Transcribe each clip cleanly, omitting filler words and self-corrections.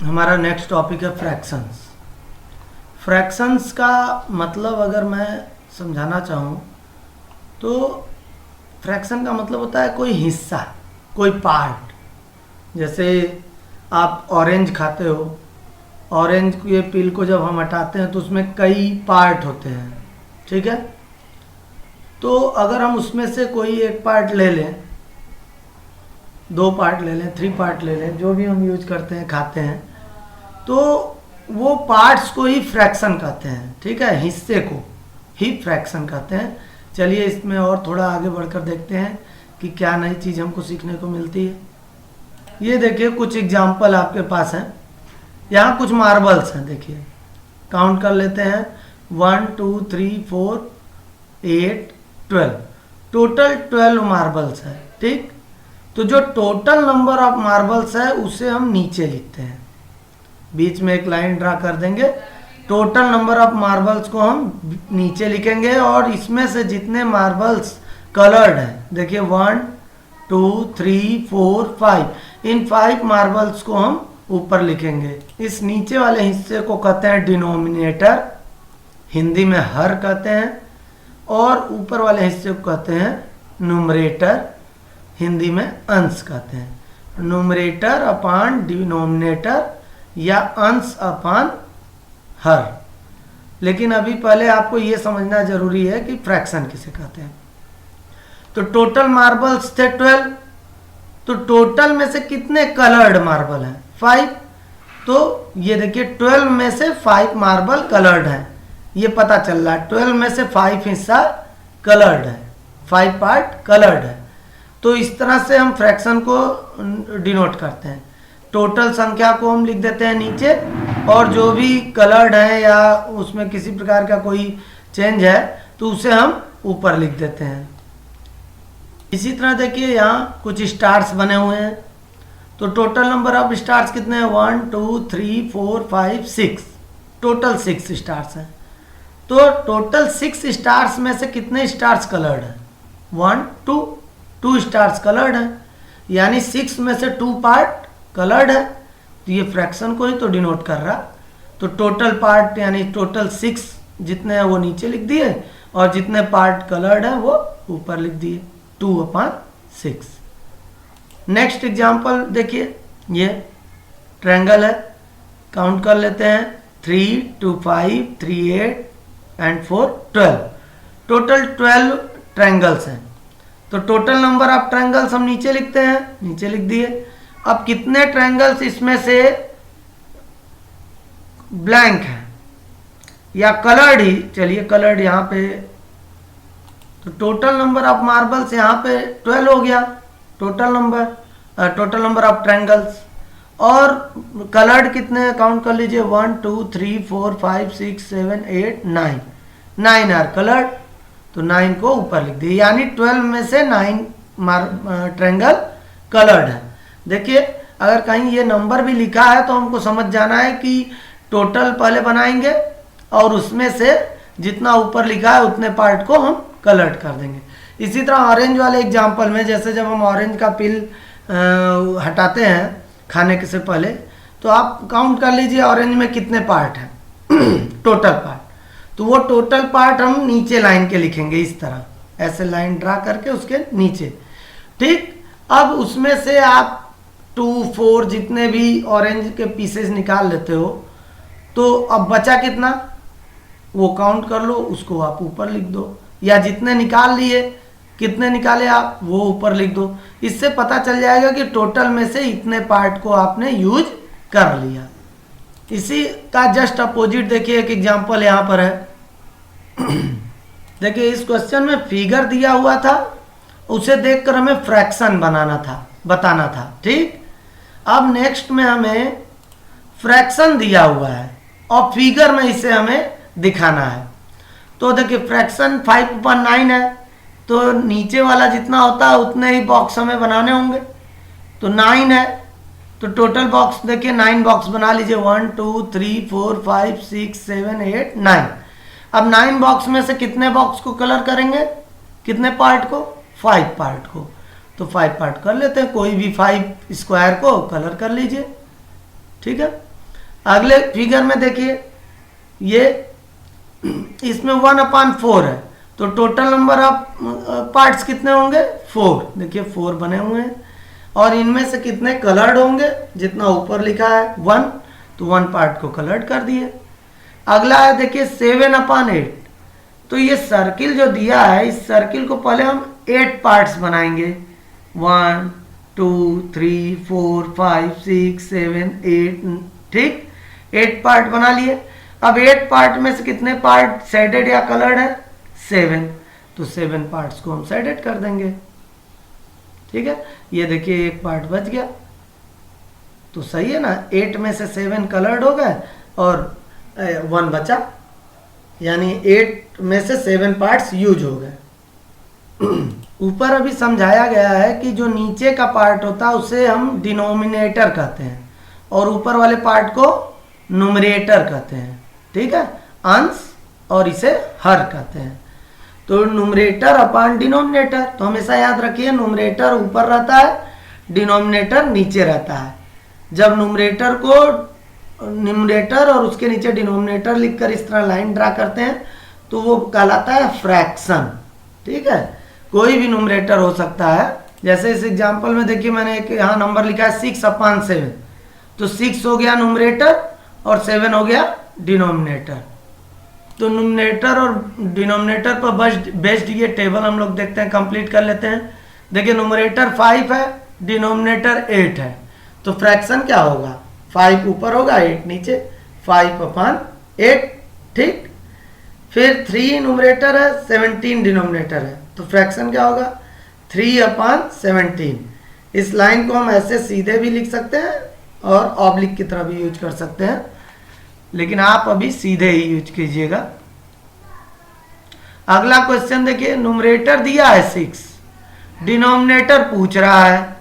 हमारा next topic है fractions. Fractions का मतलब अगर मैं समझाना चाहूँ तो फ्रैक्शन का मतलब होता है कोई हिस्सा, कोई पार्ट। जैसे आप ऑरेंज खाते हो, ऑरेंज के पील को जब हम हटाते हैं तो उसमें कई पार्ट होते हैं, ठीक है। तो अगर हम उसमें से कोई एक पार्ट ले लें, 2 पार्ट ले लें, 3 पार्ट ले लें, जो भी हम यूज करते हैं खाते हैं, तो वो पार्ट्स को ही फ्रैक्शन कहते हैं, ठीक है। हिस्से को ही फ्रैक्शन कहते हैं। चलिए इसमें और थोड़ा आगे बढ़कर देखते हैं कि क्या नई चीज़ हमको सीखने को मिलती है। ये देखिए कुछ एग्जाम्पल आपके पास हैं। यहाँ कुछ मार्बल्स हैं, देखिए काउंट कर लेते हैं। 1 2 3 4 8 12, टोटल 12 मार्बल्स है, ठीक। तो जो टोटल नंबर ऑफ मार्बल्स है उसे हम नीचे लिखते हैं, बीच में एक लाइन ड्रा कर देंगे। टोटल नंबर ऑफ मार्बल्स को हम नीचे लिखेंगे और इसमें से जितने मार्बल्स कलर्ड हैं, देखिए 1 2 3 4 5, इन 5 मार्बल्स को हम ऊपर लिखेंगे। इस नीचे वाले हिस्से को कहते हैं डिनोमिनेटर, हिंदी में हर कहते हैं, और ऊपर वाले हिस्से को कहते हैं न्यूमरेटर, हिंदी में अंश कहते हैं। न्यूमरेटर अपॉन डिनोमिनेटर या अंश अपॉन हर। लेकिन अभी पहले आपको ये समझना जरूरी है कि फ्रैक्शन किसे कहते हैं। तो टोटल मार्बल्स थे 12, तो टोटल में से कितने कलर्ड मार्बल हैं? 5। तो ये देखिए 12 में से 5 मार्बल कलर्ड हैं, ये पता चल रहा है। 12 में से 5 हिस्सा कलर्ड है, 5 पार्ट कलर्ड है। तो इस तरह से हम फ्रैक्शन को डिनोट करते हैं। टोटल संख्या को हम लिख देते हैं नीचे, और जो भी कलर्ड है या उसमें किसी प्रकार का कोई चेंज है तो उसे हम ऊपर लिख देते हैं। इसी तरह देखिए यहाँ कुछ स्टार्स बने हुए हैं। तो टोटल नंबर ऑफ स्टार्स कितने हैं? 1 2 3 4 5 6, टोटल 6 स्टार्स हैं। तो टोटल 6 स्टार्स में से कितने स्टार्स कलर्ड हैं? 1 2 स्टार्स कलर्ड हैं, यानी 6 में से 2 पार्ट कलर्ड है। तो ये फ्रैक्शन को ही तो डिनोट कर रहा। तो टोटल पार्ट यानी टोटल 6 जितने हैं वो नीचे लिख दिए, और जितने पार्ट कलर्ड है वो ऊपर लिख दिए, 2/6। नेक्स्ट एग्जांपल देखिए, ये ट्रायंगल है, काउंट कर लेते हैं। 3 2 5 3 8 एंड 4 12, टोटल 12 ट्रायंगल्स हैं। तो टोटल नंबर ऑफ ट्रायंगल्स हम नीचे लिखते हैं, नीचे लिख दिए। अब कितने ट्रायंगल्स इसमें से ब्लैंक हैं या कलर्ड ही, चलिए कलर्ड यहाँ पे। तो टोटल नंबर ऑफ मार्बल्स यहाँ पे 12 हो गया, टोटल नंबर ऑफ ट्रायंगल्स। और कलर्ड कितने काउंट कर लीजिए, 1 2 3 4 5 6 7 8 9, 9 आर कलर्ड। तो 9 को ऊपर लिख दिए, यानी 12 में से 9 ट्रायंगल कलर्ड है। देखिए अगर कहीं ये नंबर भी लिखा है तो हमको समझ जाना है कि टोटल पहले बनाएंगे और उसमें से जितना ऊपर लिखा है उतने पार्ट को हम कलर्ड कर देंगे। इसी तरह ऑरेंज वाले एग्जांपल में, जैसे जब हम ऑरेंज का पील हटाते हैं खाने के से पहले, तो आप काउंट कर लीजिए ऑरेंज में कितने पार्ट हैं टोटल पार्ट। तो वो टोटल पार्ट हम नीचे लाइन के लिखेंगे, इस तरह ऐसे लाइन ड्रा करके उसके नीचे, ठीक। अब उसमें से आप 2 4 जितने भी ऑरेंज के पीसेस निकाल लेते हो, तो अब बचा कितना वो काउंट कर लो, उसको आप ऊपर लिख दो, या जितने निकाल लिए, कितने निकाले आप वो ऊपर लिख दो। इससे पता चल जाएगा कि टोटल में से इतने पार्ट को आपने यूज कर लिया। इसी का जस्ट अपोजिट देखिए एक एग्जांपल यहाँ पर है। देखिए इस क्वेश्चन में फिगर दिया हुआ था, उसे देखकर हमें फ्रैक्शन बताना था, ठीक। अब नेक्स्ट में हमें फ्रैक्शन दिया हुआ है और फिगर में इसे हमें दिखाना है। तो देखिए फ्रैक्शन 5/9 है, तो नीचे वाला जितना होता है उतने ही बॉक्स हमें बनाने होंगे। तो 9 है, तो टोटल बॉक्स देखिए 9 बॉक्स बना लीजिए, 1 2 3 4 5 6 7 8 9। अब 9 बॉक्स में से कितने बॉक्स को कलर करेंगे, कितने पार्ट को? 5 पार्ट को। तो 5 पार्ट कर लेते हैं, कोई भी 5 स्क्वायर को कलर कर लीजिए, ठीक है। अगले फिगर में देखिए, ये इसमें 1/4 है, तो टोटल नंबर ऑफ पार्ट्स कितने होंगे? 4। देखिए 4 बने हुए हैं, और इनमें से कितने कलर्ड होंगे? जितना ऊपर लिखा है 1, तो 1 पार्ट को कलर्ड कर दिए। अगला है देखिए 7/8, तो ये सर्किल जो दिया है, इस सर्किल को पहले हम 8 पार्ट्स बनाएंगे। 1 2 3 4 5 6 7 8, ठीक, 8 पार्ट बना लिए। अब 8 पार्ट में से कितने पार्ट शेडेड या कलर्ड है? 7, तो 7 पार्ट्स को हम शेडेड कर देंगे। ठीक है, ये देखिए एक पार्ट बच गया, तो सही है ना, 8 में से 7 कलर्ड हो गए और 1 बचा, यानी 8 में से 7 पार्ट्स यूज हो गए। ऊपर अभी समझाया गया है कि जो नीचे का पार्ट होता है उसे हम डिनोमिनेटर कहते हैं, और ऊपर वाले पार्ट को नुमरेटर कहते हैं। ठीक है, अंश, और इसे हर कहते हैं। तो नुमरेटर अपॉन डिनोमिनेटर, तो हमेशा याद रखिए नुमरेटर ऊपर रहता है, डिनोमिनेटर नीचे रहता है। जब नुमरेटर को न्यूमरेटर और उसके नीचे डिनोमिनेटर लिखकर इस तरह लाइन ड्रा करते हैं तो वो कहलाता है फ्रैक्शन। ठीक है, कोई भी न्यूमरेटर हो सकता है। जैसे इस एग्जांपल में देखिए मैंने एक यहाँ नंबर लिखा है 6/7, तो 6 हो गया न्यूमरेटर और 7 हो गया डिनोमिनेटर। तो न्यूमरेटर और डिनोमिनेटर पर बेस्ड ये टेबल हम लोग देखते हैं, कंप्लीट कर लेते हैं। देखिए न्यूमरेटर 5 है, डिनोमिनेटर 8 है, तो फ्रैक्शन क्या होगा? 5 ऊपर होगा 8 नीचे, 5/8। ठीक, फिर 3 न्यूमरेटर है, 17 डिनोमिनेटर है, तो फ्रैक्शन क्या होगा? 3/17। इस लाइन को हम ऐसे सीधे भी लिख सकते हैं और ऑब्लिक की तरह भी यूज कर सकते हैं, लेकिन आप अभी सीधे ही यूज कीजिएगा। अगला क्वेश्चन देखिए, न्यूमरेटर दिया है 6, डिनोमिनेटर पूछ रहा है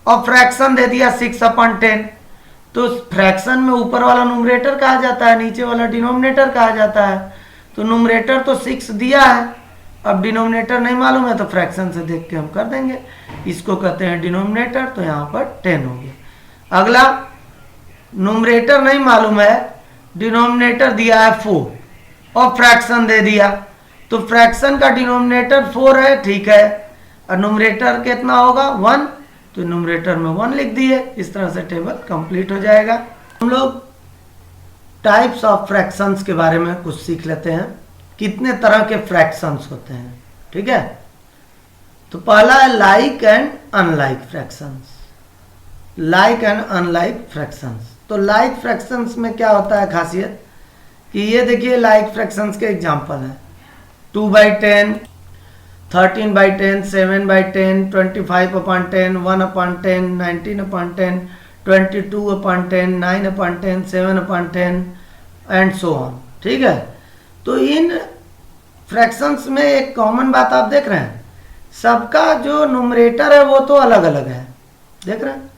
और फ्रैक्शन दे दिया 6/10, तो फ्रैक्शन में ऊपर वाला न्यूमरेटर कहा जाता है, नीचे वाला डिनोमिनेटर कहा जाता है। तो न्यूमरेटर तो 6 दिया है, अब डिनोमिनेटर नहीं मालूम है तो फ्रैक्शन से देख के हम कर देंगे, इसको कहते हैं डिनोमिनेटर, तो यहाँ पर 10 हो गया। अगला न्यूमरेटर नहीं मालूम है, डिनोमिनेटर दिया है 4 और फ्रैक्शन दे दिया, तो फ्रैक्शन का डिनोमिनेटर 4 है, ठीक है, और न्यूमरेटर कितना होगा? 1, तो न्यूमरेटर में 1 लिख दिए। इस तरह से टेबल कंप्लीट हो जाएगा। हम लोग टाइप्स ऑफ फ्रैक्शंस के बारे में कुछ सीख लेते हैं, कितने तरह के फ्रैक्शंस होते हैं। ठीक है, तो पहला है like and unlike fractions. Like and unlike fractions, तो लाइक फ्रैक्शंस में क्या होता है खासियत कि ये देखिए लाइक फ्रैक्शंस के एग्जांपल है 2/10, 13/10, 7/10, 25/10, 1/10, 19/10, 22/10, 9/10, 7/10 एंड सो ऑन। ठीक है, तो इन फ्रैक्शंस में एक कॉमन बात आप देख रहे हैं, सबका जो न्यूमरेटर है वो तो अलग अलग है, देख रहे हैं,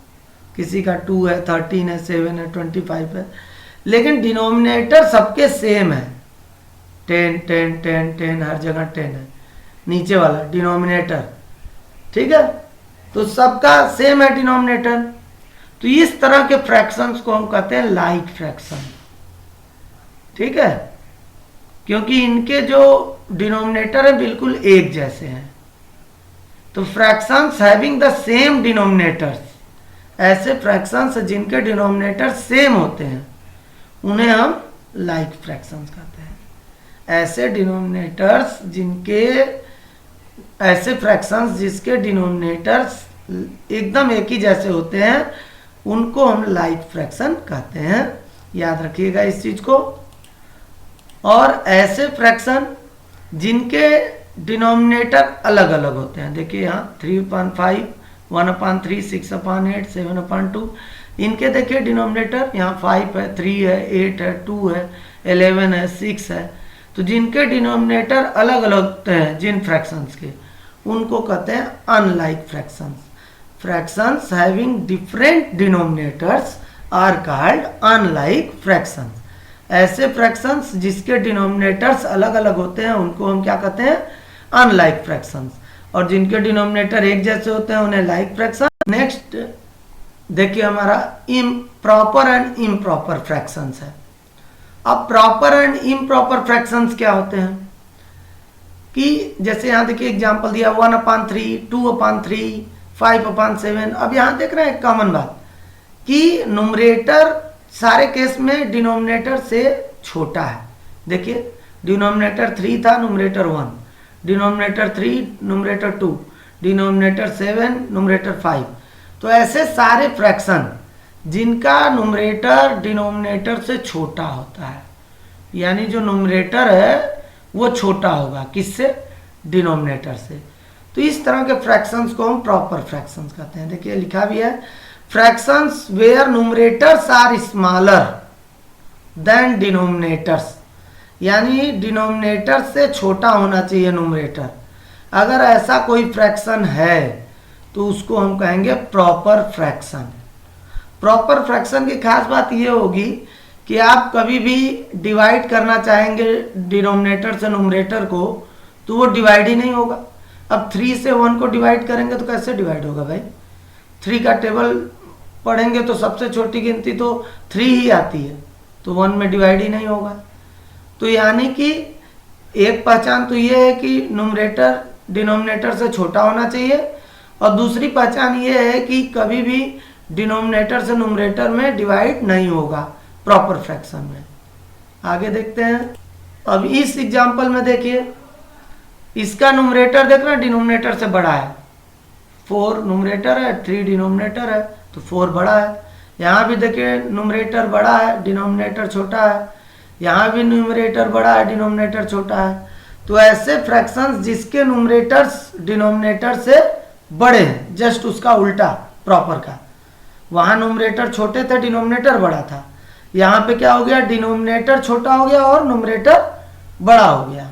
किसी का 2 है, 13 है, 7 है, 25 है, लेकिन डिनोमिनेटर सबके सेम है, 10 10 10 10, हर जगह 10 है नीचे वाला डिनोमिनेटर। ठीक है, तो सबका सेम है डिनोमिनेटर, तो इस तरह के फ्रैक्शंस को हम कहते हैं लाइक फ्रैक्शन। ठीक है, क्योंकि इनके जो डिनोमिनेटर है बिल्कुल एक जैसे हैं। तो fractions having the same denominators, ऐसे फ्रैक्शंस जिनके डिनोमिनेटर सेम होते हैं उन्हें हम लाइक फ्रैक्शंस कहते हैं। ऐसे डिनोमिनेटर्स जिनके, ऐसे फ्रैक्शंस जिसके डिनोमिनेटर्स एकदम एक ही जैसे होते हैं उनको हम लाइक फ्रैक्शन कहते हैं, याद रखिएगा इस चीज को। और ऐसे फ्रैक्शन जिनके डिनोमिनेटर अलग अलग होते हैं, देखिए यहाँ 3/5, 1/3, 6/8, 7/2, इनके देखिए डिनोमिनेटर यहाँ 5 है, 3 है, 8 है, 2 है, 11 है, 6 है। तो जिनके डिनोमिनेटर अलग अलग होते हैं जिन फ्रैक्शंस के, उनको कहते हैं unlike fractions. Fractions having different denominators are called unlike fractions. ऐसे फ्रैक्शंस जिसके डिनोमिनेटर्स अलग अलग होते हैं उनको हम क्या कहते हैं? Unlike fractions. और जिनके डिनोमिनेटर एक जैसे होते हैं उन्हें लाइक फ्रैक्शन। नेक्स्ट देखिए हमारा प्रॉपर एंड इम्प्रॉपर फ्रैक्शंस है। अब प्रॉपर एंड इम्प्रॉपर फ्रैक्शंस क्या होते हैं कि जैसे यहाँ देखिए एग्जांपल दिया 1/3, 2/3, 5/7। अब यहाँ देख रहे हैं एक कॉमन बात कि नुमरेटर सारे केस में डिनोमिनेटर से छोटा है। देखिए डिनोमिनेटर 3 था, numerator 1, denominator 3, numerator 2, denominator 7, numerator 5। तो ऐसे सारे फ्रैक्शन जिनका नुमरेटर डिनोमिनेटर से छोटा होता है, यानी जो नुमरेटर है वो छोटा होगा किससे, डिनोमिनेटर से। तो इस तरह के फ्रैक्शंस को हम प्रॉपर फ्रैक्शंस कहते हैं। देखिए लिखा भी है fractions where numerators are smaller than denominators, यानी डिनोमिनेटर से छोटा होना चाहिए नुमरेटर। अगर ऐसा कोई फ्रैक्शन है तो उसको हम कहेंगे प्रॉपर फ्रैक्शन। प्रॉपर फ्रैक्शन की खास बात ये होगी कि आप कभी भी डिवाइड करना चाहेंगे डिनोमिनेटर से नुमरेटर को तो वो डिवाइड ही नहीं होगा। अब 3 से 1 को डिवाइड करेंगे तो कैसे डिवाइड होगा भाई? 3 का टेबल पढ़ेंगे तो सबसे छोटी गिनती तो 3 ही आती है, तो 1 में डिवाइड ही नहीं होगा। तो यानी कि एक पहचान तो ये है कि नुमरेटर डिनोमिनेटर से छोटा होना चाहिए, और दूसरी पहचान ये है कि कभी भी डिनोमिनेटर से नुमरेटर में डिवाइड नहीं होगा प्रॉपर फ्रैक्शन में। आगे देखते हैं। अब इस एग्जांपल में देखिए इसका नुमरेटर देखना डिनोमिनेटर से बड़ा है, 4 नुमरेटर है, 3 डिनोमिनेटर है, तो 4 बड़ा है। यहाँ भी देखिए नुमरेटर बड़ा है, डिनोमिनेटर छोटा है, यहाँ भी न्यूमरेटर बड़ा है, डिनोमिनेटर छोटा है। तो ऐसे फ्रैक्शंस जिसके न्यूमरेटर्स डिनोमिनेटर से बड़े हैं, जस्ट उसका उल्टा प्रॉपर का। वहाँ न्यूमरेटर छोटे थे, डिनोमिनेटर बड़ा था। यहाँ पे क्या हो गया, डिनोमिनेटर छोटा हो गया और न्यूमरेटर बड़ा हो गया।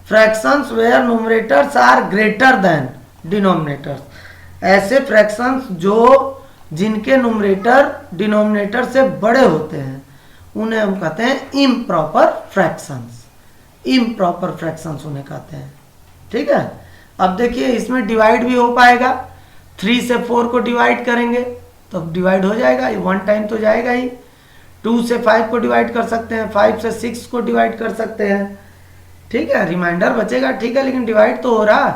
Fractions where numerators are greater than denominators, ऐसे फ्रैक्शंस जो जिनके न्यूमरेटर डिनोमिनेटर से बड़े होते हैं उन्हें हम कहते हैं इम्प्रॉपर फ्रैक्शंस। इम्प्रॉपर फ्रैक्शंस उन्हें कहते हैं। ठीक है। अब देखिए इसमें डिवाइड भी हो पाएगा। 3 से 4 को डिवाइड करेंगे तो डिवाइड हो जाएगा, 1 टाइम तो जाएगा ही। 2 से 5 को डिवाइड कर सकते हैं, 5 से 6 को डिवाइड कर सकते हैं। ठीक है, रिमाइंडर बचेगा, ठीक है, लेकिन डिवाइड तो हो रहा।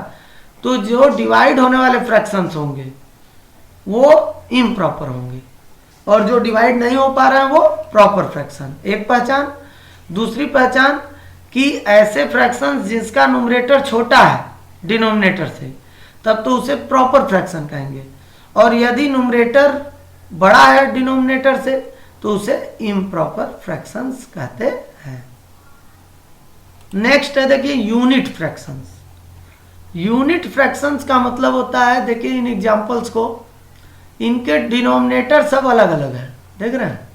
तो जो डिवाइड होने वाले फ्रैक्शंस होंगे वो इम्प्रॉपर होंगे, और जो डिवाइड नहीं हो पा रहे हैं वो प्रॉपर फ्रैक्शन। एक पहचान। दूसरी पहचान कि ऐसे फ्रैक्शंस जिसका न्यूमरेटर छोटा है डिनोमिनेटर से, तब तो उसे प्रॉपर फ्रैक्शन कहेंगे, और यदि न्यूमरेटर बड़ा है डिनोमिनेटर से तो उसे इम्प्रॉपर फ्रैक्शंस कहते हैं। नेक्स्ट है देखिए यूनिट फ्रैक्शंस। यूनिट फ्रैक्शंस का मतलब होता है, देखिए इन एग्जांपल्स को, इनके डिनोमिनेटर सब अलग अलग है, देख रहे हैं,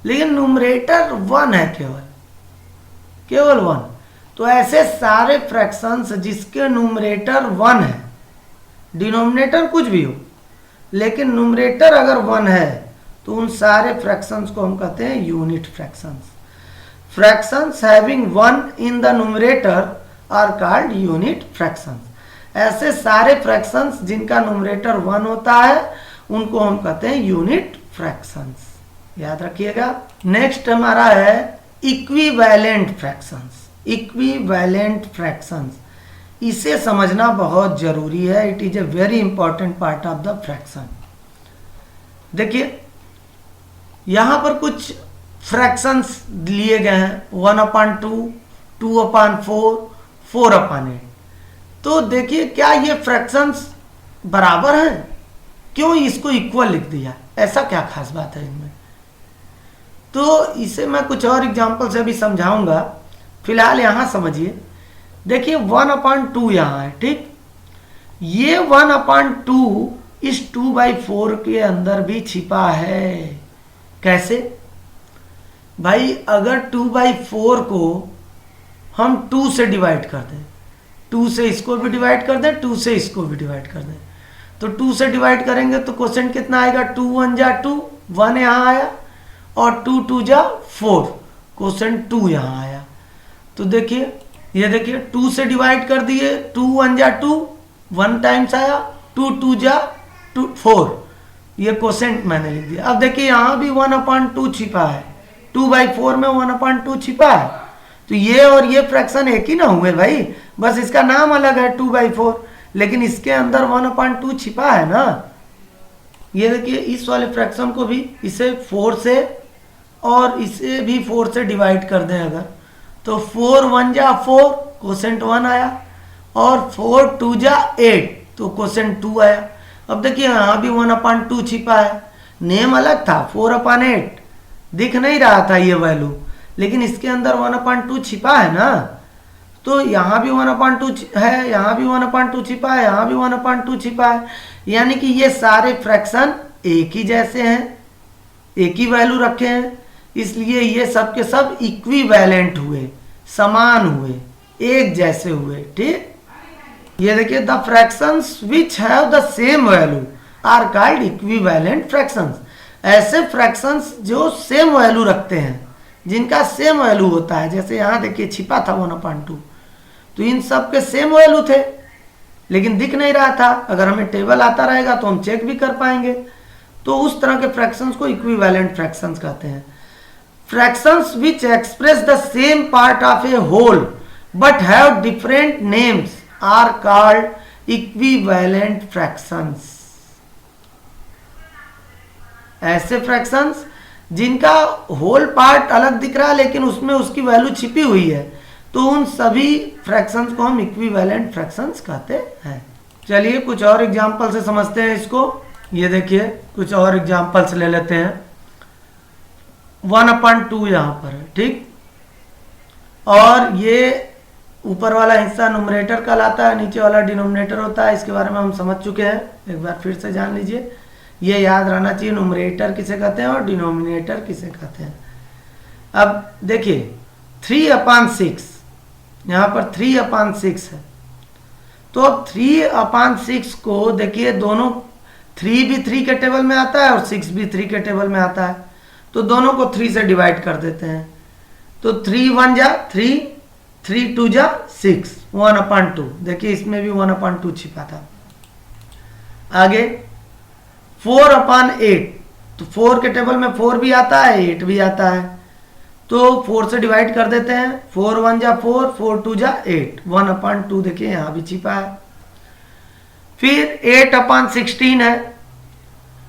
लेकिन न्यूमरेटर 1 है, केवल 1। तो ऐसे सारे फ्रैक्शंस जिसके न्यूमरेटर 1 है, डिनोमिनेटर कुछ भी हो लेकिन न्यूमरेटर अगर 1 है तो उन सारे फ्रैक्शंस को हम कहते हैं unit fractions. Fractions having 1 in the numerator are called unit fractions. ऐसे सारे फ्रैक्शंस जिनका न्यूमरेटर 1 होता है उनको हम कहते हैं यूनिट फ्रैक्शंस, याद रखिएगा। नेक्स्ट हमारा है इक्विवेलेंट फ्रैक्शंस। इक्विवेलेंट फ्रैक्शंस, इसे समझना बहुत जरूरी है। It is a very important part of the fraction. देखिए यहां पर कुछ फ्रैक्शंस लिए गए हैं, 1/2, 2/4, 4/8। तो देखिए क्या ये फ्रैक्शंस बराबर हैं? क्यों इसको इक्वल लिख दिया? ऐसा क्या खास बात है इनमें? तो इसे मैं कुछ और एग्जांपल से भी समझाऊंगा, फिलहाल यहां समझिए। देखिए 1/2 यहां है, ठीक। ये 1/2 इस 2/4 के अंदर भी छिपा है। कैसे भाई? अगर 2/4 को हम 2 से डिवाइड कर दें, 2 से इसको भी डिवाइड कर दें, 2 से इसको भी डिवाइड कर दें, तो 2 से डिवाइड करेंगे तो क्वोशेंट कितना आएगा? 2 1 जा 2, 1 यहाँ आया, और 2 2 जा 4, क्वोशेंट 2 यहाँ आया। तो देखिए ये देखिए 2 से डिवाइड कर दिए, 2 1 जा 2, 1 टाइम्स आया, 2 2 जा 2 4, ये कोसेंट मैंने लिख दिया। अब देखिए यहाँ भी 1/2 छिपा है, 2/4 में 1/2 छिपा है, तो ये और ये फ्रैक्शन एक ही ना हुए भाई, बस इसका नाम अलग है 2/4, लेकिन इसके अंदर 1/2 छिपा है ना। ये देखिए इस वाले फ्रैक्शन को भी इसे 4 से और इसे भी 4 से डिवाइड कर दें अगर, तो 4 1 जा 4, कोसेंट 1 आया, और 4 2 जा 8, तो कोसेंट 2 आया। अब देखिए यहाँ भी 1/2 छिपा है, नेम अलग था 4/8, दिख नहीं रहा था ये वैल्यू, लेकिन इसके अंदर 1/2 छिपा है ना, तो यहाँ भी 1/2 है, यहाँ भी 1/2 छिपा है, यहाँ भी 1/2 छिपा है, यानी कि ये सारे फ्रैक्शन एक ही जैसे हैं, एक ही वैल्यू रखे हैं, इसलिए ये सब के सब इक्विवेलेंट हुए, समान हुए, एक जैसे हुए। ठीक, ये देखिए the fractions which have the same value are called equivalent fractions. ऐसे फ्रैक्शंस जो सेम वैल्यू रखते हैं, जिनका सेम वैल्यू होता है, जैसे यहाँ देखिए छिपा था 1/2, तो इन सब के सेम वैल्यू थे, लेकिन दिख नहीं रहा था। अगर हमें टेबल आता रहेगा तो हम चेक भी कर पाएंगे, तो उस तरह के फ्रैक्शंस को इक्विवेलेंट फ्रैक्शंस कहते हैं। Fractions which express the same part of a whole but have different names are called equivalent fractions. ऐसे फ्रैक्शंस जिनका होल पार्ट अलग दिख रहा है लेकिन उसमें उसकी वैल्यू छिपी हुई है, तो उन सभी फ्रैक्शंस को हम इक्विवेलेंट फ्रैक्शंस कहते हैं। चलिए कुछ और एग्जांपल से समझते हैं इसको। ये देखिए कुछ और एग्जांपल्स ले लेते हैं। 1/2 यहाँ पर है, ठीक, और ये ऊपर वाला हिस्सा न्यूमरेटर कहलाता है, नीचे वाला डिनोमिनेटर होता है। इसके बारे में हम समझ चुके हैं, एक बार फिर से जान लीजिए। ये याद रहना चाहिए, न्यूमरेटर किसे कहते हैं और डिनोमिनेटर किसे कहते हैं। अब देखिए 3/6, यहाँ पर 3/6 है, तो अब 3/6 को देखिए दोनों 3 भी 3 के टेबल में आता है और 6 भी 3 के टेबल में आता है, तो दोनों को 3 से डिवाइड कर देते हैं। तो 3 1 जा 3, 3 2 जा 6, 1/2। देखिए इसमें भी 1/2 छिपा था। आगे 4/8, तो 4 के टेबल में 4 भी आता है, 8 भी आता है, तो 4 से डिवाइड कर देते हैं। 4 1 जा 4, 4 2 जा 8, 1/2 देखिए यहाँ भी छिपा है। फिर 8/16 है।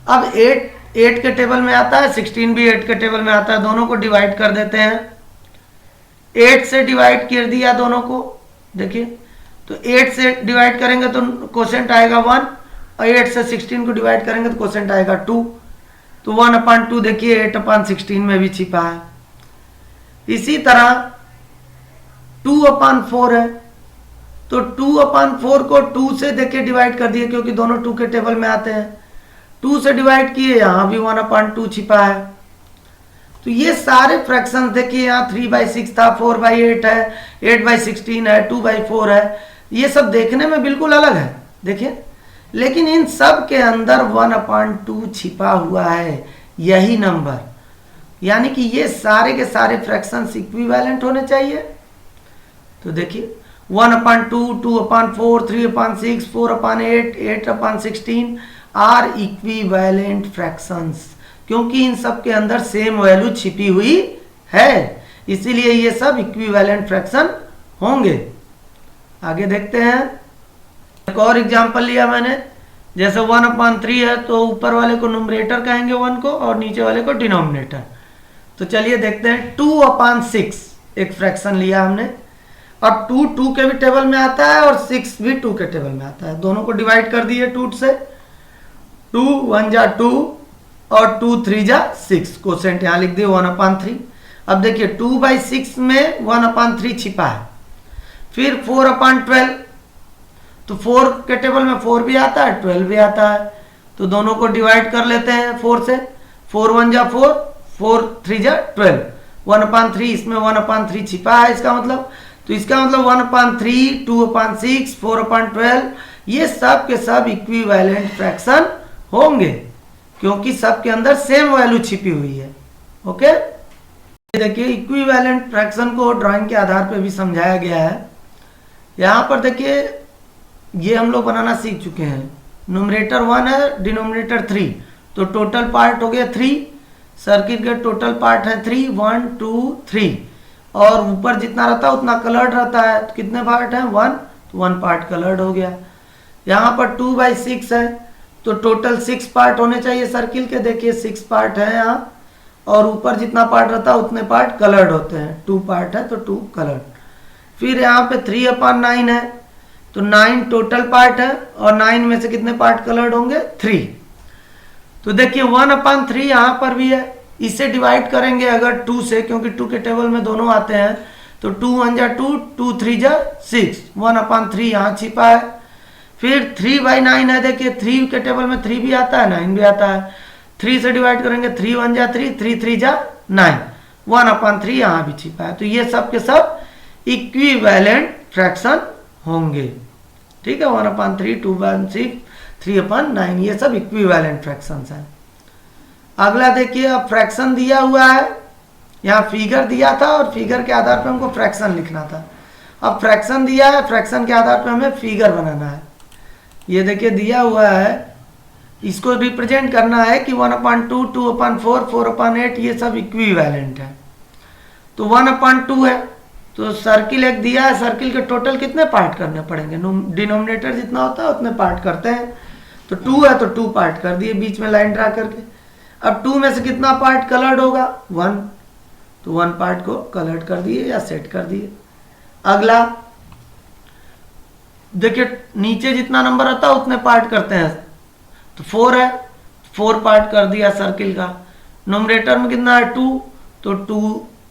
अब 8 के टेबल में आता है, 16 भी 8 के टेबल में आता है, दोनों को डिवाइड कर देते हैं। 8 से डिवाइड कर दिया दोनों को, देखिए तो 8 से डिवाइड करेंगे तो कोसेंट आएगा 1, और 8 से 16 को डिवाइड करेंगे तो कोसेंट आएगा 2, तो 1/2 देखिए 8/16 में भी छिपा है। इसी तरह 2/4 है, तो 2/4 को 2 से देखिए डिवाइड कर दिए, क्योंकि दोनों 2 के टेबल में आते हैं। 2 से डिवाइड किए, यहाँ भी 1/2 छिपा है। तो ये सारे फ्रैक्शन देखिए, यहाँ 3/6 था, 4/8 है, 8/16 है, 2/4 है, ये सब देखने में बिल्कुल अलग है देखिए, लेकिन इन सब के अंदर 1/2 छिपा हुआ है, यही नंबर, यानी कि ये सारे के सारे फ्रैक्शंस इक्विवेलेंट होने चाहिए। तो देखिए 1/2, 2/4, 3/6, 4/8, 8/16 आर इक्विवेलेंट फ्रैक्शंस, क्योंकि इन सब के अंदर सेम वैल्यू छिपी हुई है, इसीलिए ये सब इक्विवेलेंट फ्रैक्शन होंगे। आगे देखते हैं, एक और एग्जांपल लिया मैंने, जैसे 1/3 है, तो ऊपर वाले को न्यूमरेटर कहेंगे 1 को, और नीचे वाले को डिनोमिनेटर। तो चलिए देखते हैं 2/6 एक फ्रैक्शन लिया हमने। अब 2 के भी टेबल में आता है और 6 भी 2 के टेबल में आता है, दोनों को डिवाइड कर दिए 2 से। 2 1 जा 2 और 2 3 जा 6, कोसेंट यहाँ लिख दिए 1/3। अब देखिए 2/6 में 1/3 छिपा है। फिर 4/12, तो 4 के टेबल में 4 भी आता है, 12 भी आता है, तो दोनों को डिवाइड कर लेते हैं 4 से। 4 1 जा 4, 4 3 जा 12, 1/3 इसमें 1/3 छिपा है इसका मतलब, तो इसका मतलब 1/3, 2/6, 4/12 ये सब के सब इक्विवेलेंट फ्रैक्शन होंगे, क्योंकि सब के अंदर सेम वैल्यू छिपी हुई है। ओके, देखिए इक्विवेलेंट फ्रैक्शन को ड्राइंग के आधार पर भी समझाया गया है। यहाँ पर देखिए ये हम लोग बनाना सीख चुके हैं। न्यूमरेटर 1 है, डिनोमिनेटर 3, तो टोटल पार्ट हो गया 3, सर्किल के टोटल पार्ट है 3, 1 2 3, और ऊपर जितना रहता है उतना कलर्ड रहता है। तो कितने पार्ट हैं 1, तो 1 पार्ट कलर्ड हो गया। यहाँ पर 2/6 है, तो टोटल 6 पार्ट होने चाहिए सर्किल के। देखिए 6 पार्ट है यहाँ, और ऊपर जितना पार्ट रहता है उतने पार्ट कलर्ड होते हैं। 2 पार्ट है तो 2 कलर्ड। फिर यहाँ पे 3/9 है, तो 9 टोटल पार्ट है, और 9 में से कितने पार्ट कलर्ड होंगे 3। तो देखिए 1/3 यहाँ पर भी है। इसे डिवाइड करेंगे अगर 2 से, क्योंकि 2 के टेबल में दोनों आते हैं, तो 2 1 जा 2, 2 3 जा 6, 1/3 यहाँ छिपा है। फिर 3/9 है, देखिए 3 के टेबल में 3 भी आता है 9 भी आता है। 3 से डिवाइड करेंगे, 3 1 जा 3, 3 3 जा 9, 1/3 यहाँ भी छिपा है। तो ये सब के सब इक्विवेलेंट फ्रैक्शन होंगे। ठीक है, 1/3, 2/6, 3/9, ये सब इक्विवेलेंट फ्रैक्शंस हैं। अगला देखिए, अब फ्रैक्शन दिया हुआ है, यहाँ फिगर दिया था और फिगर के आधार पर हमको फ्रैक्शन लिखना था। अब फ्रैक्शन दिया है, फ्रैक्शन के आधार पर हमें फिगर बनाना है। ये देखिए दिया हुआ है, इसको रिप्रेजेंट करना है कि 1/2, 2/4, 4/8 ये सब इक्विवेलेंट है। तो 1/2 है, तो सर्किल एक दिया है, सर्किल के टोटल कितने पार्ट करने पड़ेंगे, डिनोमिनेटर जितना होता है उतने पार्ट करते हैं। तो 2 है तो 2 पार्ट कर दिए बीच में लाइन ड्रा करके। अब 2 में से कितना पार्ट कलर्ड होगा 1, तो 1 पार्ट को कलर्ड कर दिए या सेट कर दिए। अगला देखिए नीचे जितना नंबर आता है उतने पार्ट करते हैं, तो 4 है, 4 पार्ट कर दिया सर्किल का। नोमिनेटर में कितना है 2, तो 2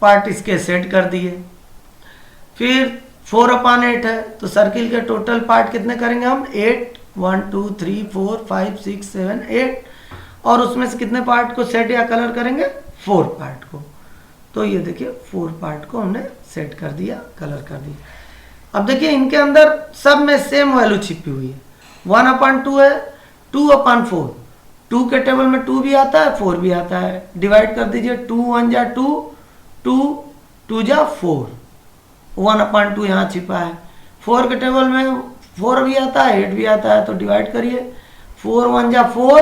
पार्ट इसके सेट कर दिए। फिर 4/8 है, तो सर्किल के टोटल पार्ट कितने करेंगे हम 8, 1 2 3 4 5 6 7 8, और उसमें से कितने पार्ट को सेट या कलर करेंगे 4 पार्ट को। तो ये देखिए 4 पार्ट को हमने सेट कर दिया, कलर कर दिया। अब देखिए इनके अंदर सब में सेम वैल्यू छिपी हुई है। 1/2 है, 2/4, 2 के टेबल में 2 भी आता है 4 भी आता है। डिवाइड कर दीजिए, 2 1 जा 2, 2 2 जा 4, 1/2 यहाँ छिपा है। 4 के टेबल में 4 भी आता है 8 भी आता है, तो डिवाइड करिए, 4 1 जा 4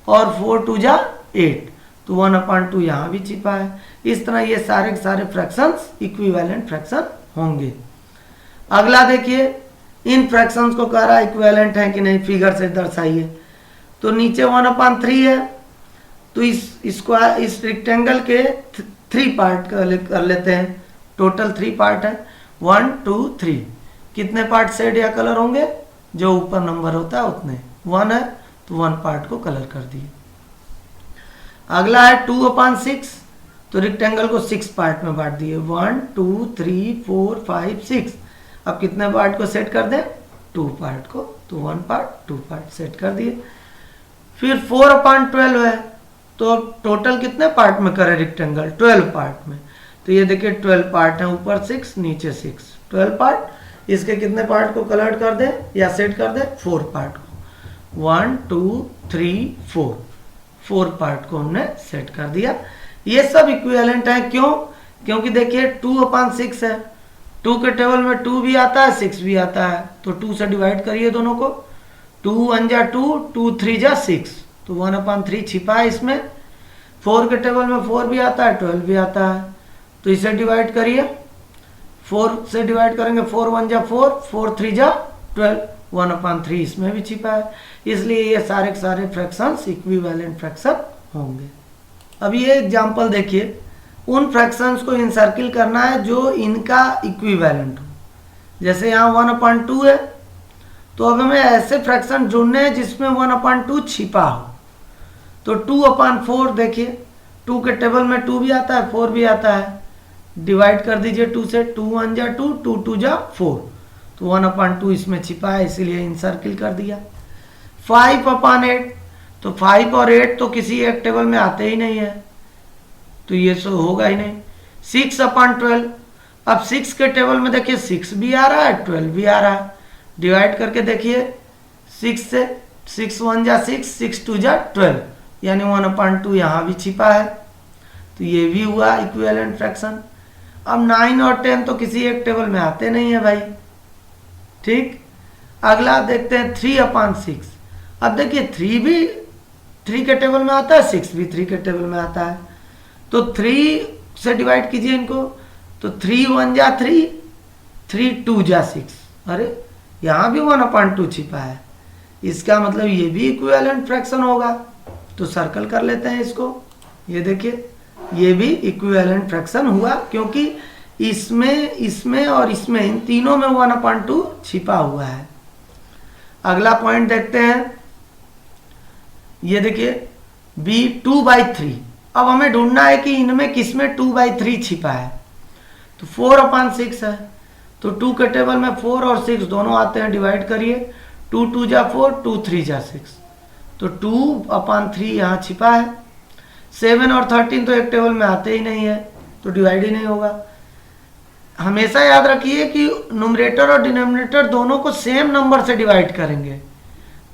और 4 2 जा 8, तो 1/2 यहाँ भी छिपा है। इस तरह ये सारे के सारे फ्रैक्शंस इक्विवेलेंट फ्रैक्शन होंगे। अगला देखिए, इन फ्रैक्शंस को कह रहा है इक्विवेलेंट है कि नहीं, फिगर से दर्शाइए। तो नीचे 1/3 है, तो इस रेक्टेंगल के 3 पार्ट कर लेते हैं। टोटल 3 पार्ट है, 1 2 3। कितने पार्ट शेड या कलर होंगे, जो ऊपर नंबर होता है उतने। 1 है तो 1 पार्ट को कलर कर दिए। अगला है 2/6, तो रेक्टेंगल को 6 पार्ट में बांट दिए, 1 2 3 4 5 6। अब कितने पार्ट को सेट कर दें 2 पार्ट को, तो 1 पार्ट 2 पार्ट सेट कर दिए। फिर 4/12 है, तो टोटल कितने पार्ट में करे रेक्टेंगल 12 पार्ट में। तो ये देखिए 12 पार्ट है, ऊपर 6 नीचे 6, 12 पार्ट। इसके कितने पार्ट को कलर कर दे या सेट कर दे 4 पार्ट को, 1 2 3 4, 4 पार्ट को हमने सेट कर दिया। ये सब इक्विवेलेंट है, क्यों, क्योंकि देखिए 2/6 है, 2 के टेबल में 2 भी आता है 6 भी आता है, तो 2 से डिवाइड करिए दोनों को, 2 1 जा 2, 2 3 जा 6, तो 1/3 छिपा है इसमें। 4 के टेबल में 4 भी आता है 12 भी आता है, तो इसे डिवाइड करिए, 4 से डिवाइड करेंगे, 4 1 जा 4, 4 3 जा 12, 1/3 इसमें भी छिपा है। इसलिए ये सारे के सारे फ्रैक्शंस इक्विवेलेंट फ्रैक्शन होंगे। अब ये एग्जांपल देखिए, उन फ्रैक्शंस को इनसर्किल करना है जो इनका इक्विवेलेंट हो। जैसे यहाँ 1/2 है, तो अब हमें ऐसे फ्रैक्शन ढूंढने हैं जिसमें 1/2 छिपा हो। तो 2/4 देखिए, 2 के टेबल में 2 भी आता है 4 भी आता है, डिवाइड कर दीजिए 2 से, 2 1 जा 2, 2 2 जा 4, तो 1/2 इसमें छिपा है, इसीलिए इनसर्किल कर दिया। 5/8, तो 5 और 8 तो किसी एक टेबल में आते ही नहीं है, तो ये सो होगा ही नहीं। 6/12, अब 6 के टेबल में देखिए 6 भी आ रहा है 12 भी आ रहा है, डिवाइड करके देखिए 6 से, 6 1 जा 6, 6 2 जा 12, यानी 1/2 यहाँ भी छिपा है, तो ये भी हुआ इक्विवेलेंट फ्रैक्शन। अब 9 और 10 तो किसी एक टेबल में आते नहीं है भाई, ठीक। अगला देखते हैं 3/6। अब देखिए 3 भी 3 के टेबल में आता है, 6 भी 3 के टेबल में आता है। तो 3 से डिवाइड कीजिए इनको, तो 3 1 जा 3, 3 2 जा 6। अरे यहाँ भी 1/2 छिपा है, इसका मतलब ये भी इक्विवेलेंट फ्रैक्शन होगा। तो सर्कल कर लेते हैं इसको। ये देखिए ये भी इक्विवेलेंट फ्रैक्शन हुआ, क्योंकि इसमें इसमें और इसमें इन तीनों में 1/2 छिपा हुआ है। अगला पॉइंट देखते हैं। ये देखिए b 2/3। अब हमें ढूंढना है कि इनमें किसमें 2/3 छिपा है। तो 4/6 है, तो 2 के टेबल में 4 और 6 दोनों आते हैं, डिवाइड करिए। 2 2 जा 4, 2 3 जा 6, तो 2/3 यहाँ छिपा है। 7 और 13 तो एक टेबल में आते ही नहीं है, तो डिवाइड ही नहीं होगा। हमेशा याद रखिए कि न्यूमरेटर और डिनोमिनेटर दोनों को सेम नंबर से डिवाइड करेंगे,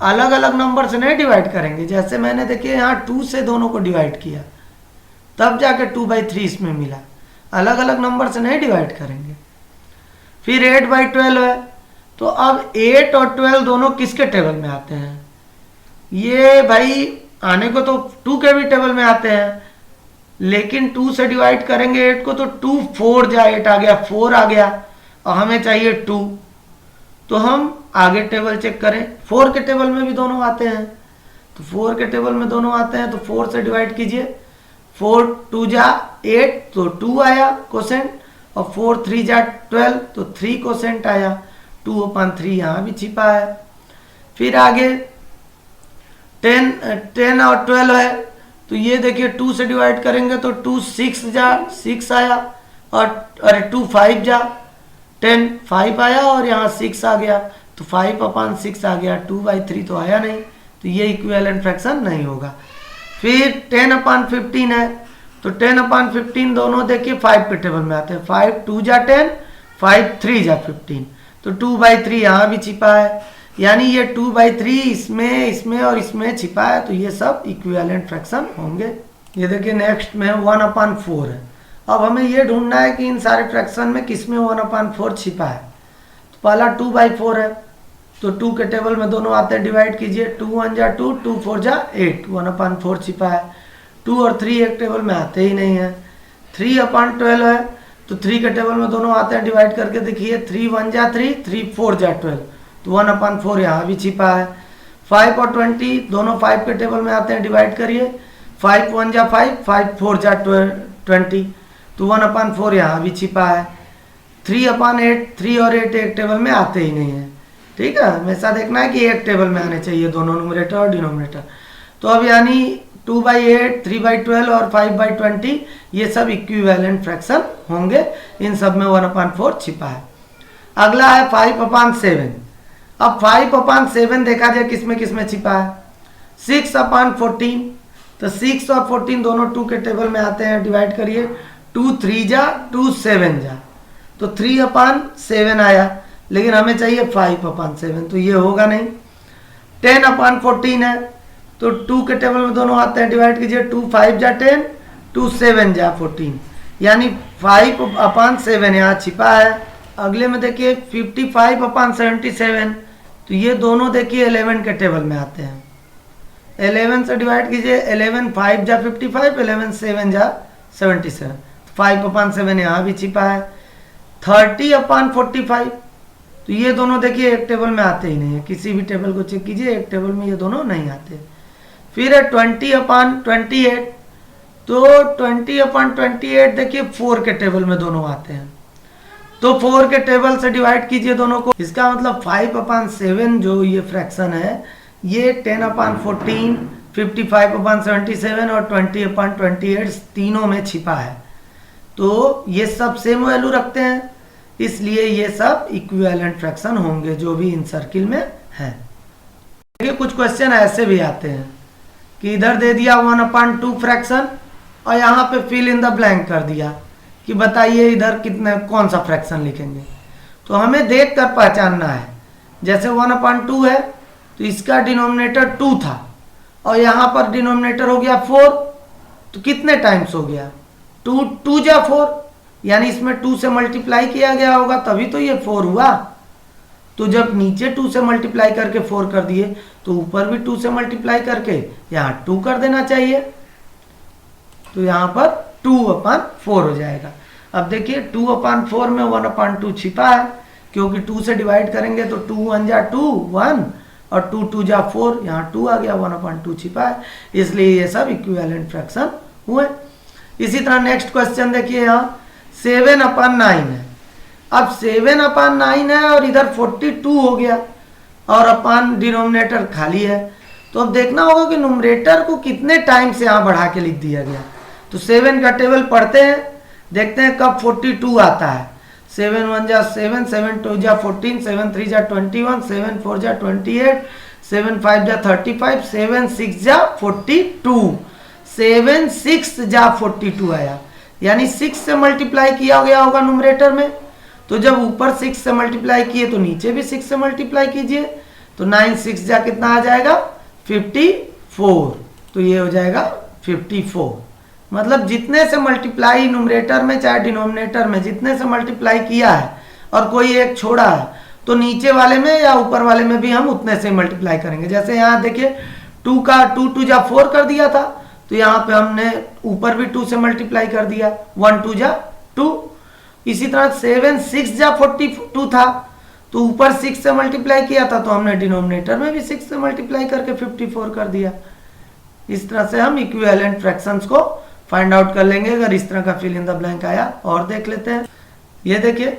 अलग अलग नंबर से नहीं डिवाइड करेंगे। जैसे मैंने देखिए यहाँ 2 से दोनों को डिवाइड किया, तब जाके 2/3 इसमें मिला। अलग अलग नंबर से नहीं डिवाइड करेंगे। फिर 8/12 है, तो अब 8 और 12 दोनों किसके टेबल में आते हैं? ये भाई आने को तो 2 के भी टेबल में आते हैं, लेकिन 2 से डिवाइड करेंगे 8 को, तो 2 4 जा 8 आ गया, 4 आ गया, और हमें चाहिए 2। तो हम आगे टेबल चेक करें, 4 के टेबल में भी दोनों आते हैं, तो 4 के टेबल में दोनों आते हैं, तो 4 से डिवाइड कीजिए। 4 2 जा 8, तो 2 आया कोसेंट, और 4 3 जा 12, तो 3 कोसेंट आया। 2/3 यहाँ भी छिपा है। फिर आगे 10 और 12 है, तो ये देखिए 2 से डिवाइड करेंगे तो 2 6 जा 6 आया, और अरे 2 5 जा 10, 5 आया, और यहाँ 6 आ गया, तो 5/6 आ गया। 2/3 तो आया नहीं, तो ये इक्विवेलेंट फ्रैक्शन नहीं होगा। फिर 10/15 है, तो 10/15 दोनों देखिए 5 के टेबल में आते हैं। 5 2 जा 10, 5 3 जा 15, तो 2/3 यहाँ भी छिपा है, यानी ये 2/3 इसमें इसमें और इसमें छिपा है, तो ये सब इक्विवेलेंट फ्रैक्शन होंगे। ये देखिए नेक्स्ट में 1/4 है। अब हमें ये ढूंढना है कि इन सारे फ्रैक्शन में किसमें 1/4 छिपा है। तो पहला 2/4 है, तो 2 के टेबल में दोनों आते हैं, डिवाइड कीजिए। 2 1 जा 2, 2 4 जा 8, 1/4 छिपा है। 2 और 3 एक टेबल में आते ही नहीं है। 3/12 है, तो 3 के टेबल में दोनों आते हैं, डिवाइड करके देखिए। 3 1 जा 3, 3 4 जा 12, तो 1/4 यहाँ भी छिपा है। 5 और 20 दोनों 5 के टेबल में आते हैं, डिवाइड करिए। 5 1 जा 5, 5 4 जा 20, तो 1/4 यहाँ भी छिपा है। 3/8, 3 और 8 एक टेबल में आते ही नहीं है। ठीक है, हमेशा देखना है कि एक टेबल में आने चाहिए दोनों, न्यूमरेटर और डिनोमिनेटर। तो अब यानी 2/8, 3/12 और 5/20 ये सब इक्विवेलेंट फ्रैक्शन होंगे, इन सब में 1/4 छिपा है। अगला है 5/7। अब 5/7 देखा जाए किसमें किसमें छिपा है। 6/14, तो 6 और 14 दोनों 2 के टेबल में आते हैं, डिवाइड करिए। 2 3 जा 2 7 जा, तो 3/7 आया, लेकिन हमें चाहिए 5/7, तो ये होगा नहीं। 10/14 है, तो 2 के टेबल में दोनों आते हैं, डिवाइड कीजिए। 2 5 जा 10, 2 7 जा 14, यानी 5/7 यहाँ छिपा है। अगले में देखिए 55/77, तो ये दोनों देखिए 11 के टेबल में आते हैं। 11 से डिवाइड कीजिए। 11 5 जा 55, 11 7 जा 77, 5/7 यहाँ भी छिपा है। 30/45, तो ये दोनों देखिए एक टेबल में आते ही नहीं है, किसी भी टेबल को चेक कीजिए, एक टेबल में ये दोनों नहीं आते। फिर है 20/28, तो 20/28 देखिए 4 के टेबल में दोनों आते हैं, तो 4 के टेबल से डिवाइड कीजिए दोनों को। इसका मतलब 5/7 जो ये फ्रैक्शन है, ये 10/14, 55/77 और 20/28 तीनों में छिपा है। तो ये सब सेम वैल्यू रखते हैं, इसलिए ये सब इक्विवेलेंट फ्रैक्शन होंगे जो भी इन सर्किल में है। देखिए कुछ क्वेश्चन ऐसे भी आते हैं कि इधर दे दिया 1/2 फ्रैक्शन, और यहाँ पे फिल इन द ब्लैंक कर दिया कि बताइए इधर कितने कौन सा फ्रैक्शन लिखेंगे। तो हमें देख कर पहचानना है। जैसे 1/2 है, तो इसका डिनोमिनेटर 2 था, और यहाँ पर डिनोमिनेटर हो गया 4, तो कितने टाइम्स हो गया? 2 2 जा 4, यानी इसमें 2 से मल्टीप्लाई किया गया होगा, तभी तो ये 4 हुआ। तो जब नीचे 2 से मल्टीप्लाई करके 4 कर दिए तो ऊपर भी 2 से मल्टीप्लाई करके यहाँ 2 कर देना चाहिए, तो यहाँ पर 2/4 हो जाएगा। अब देखिए 2/4 में 1/2 छिपा है, क्योंकि 2 से डिवाइड करेंगे तो 2 1 जा 2 1 और 2 2 जा 4, यहाँ 2 आ गया, 1/2 छिपा है, इसलिए ये सब इक्विवेलेंट फ्रैक्शन हुए। इसी तरह नेक्स्ट क्वेश्चन देखिए, यहाँ 7/9 है। अब 7/9 है और इधर 42 हो गया और अपान डिनोमिनेटर खाली है, तो अब देखना होगा कि नुमरेटर को कितने टाइम से यहाँ बढ़ा के लिख दिया गया। तो 7 का टेबल पढ़ते हैं, देखते हैं कब 42 आता है। 7 1 जा 7, 7 2 जा 14, 7 3 जा 21, 7 4 जा 28, 7 5 जा 35, 7 6 जा 42, 7 6 जा 42 आया, यानी 6 से मल्टीप्लाई किया गया होगा नुमरेटर में। तो जब ऊपर 6 से मल्टीप्लाई किए तो नीचे भी 6 से मल्टीप्लाई कीजिए, तो 9 6 जा कितना आ जाएगा 54, तो ये हो जाएगा 54। मतलब जितने से मल्टीप्लाई न्यूमरेटर में चाहे डिनोमिनेटर में जितने से मल्टीप्लाई किया है और कोई एक छोड़ा है, तो नीचे वाले में या ऊपर वाले में भी हम उतने से मल्टीप्लाई करेंगे। जैसे यहाँ देखिए 2 का 2 2 जा 4 कर दिया था, तो यहाँ पे हमने ऊपर भी 2 से मल्टीप्लाई कर दिया, 1 2 जा 2। इसी तरह 7 6 जा 42 था, तो ऊपर 6 से मल्टीप्लाई किया था, तो हमने डिनोमिनेटर में भी 6 से मल्टीप्लाई करके 54 कर दिया। इस तरह से हम इक्विवेलेंट फ्रैक्शंस को फाइंड आउट कर लेंगे अगर इस तरह का फिल इन द ब्लैंक आया। और देख लेते हैं, ये देखिए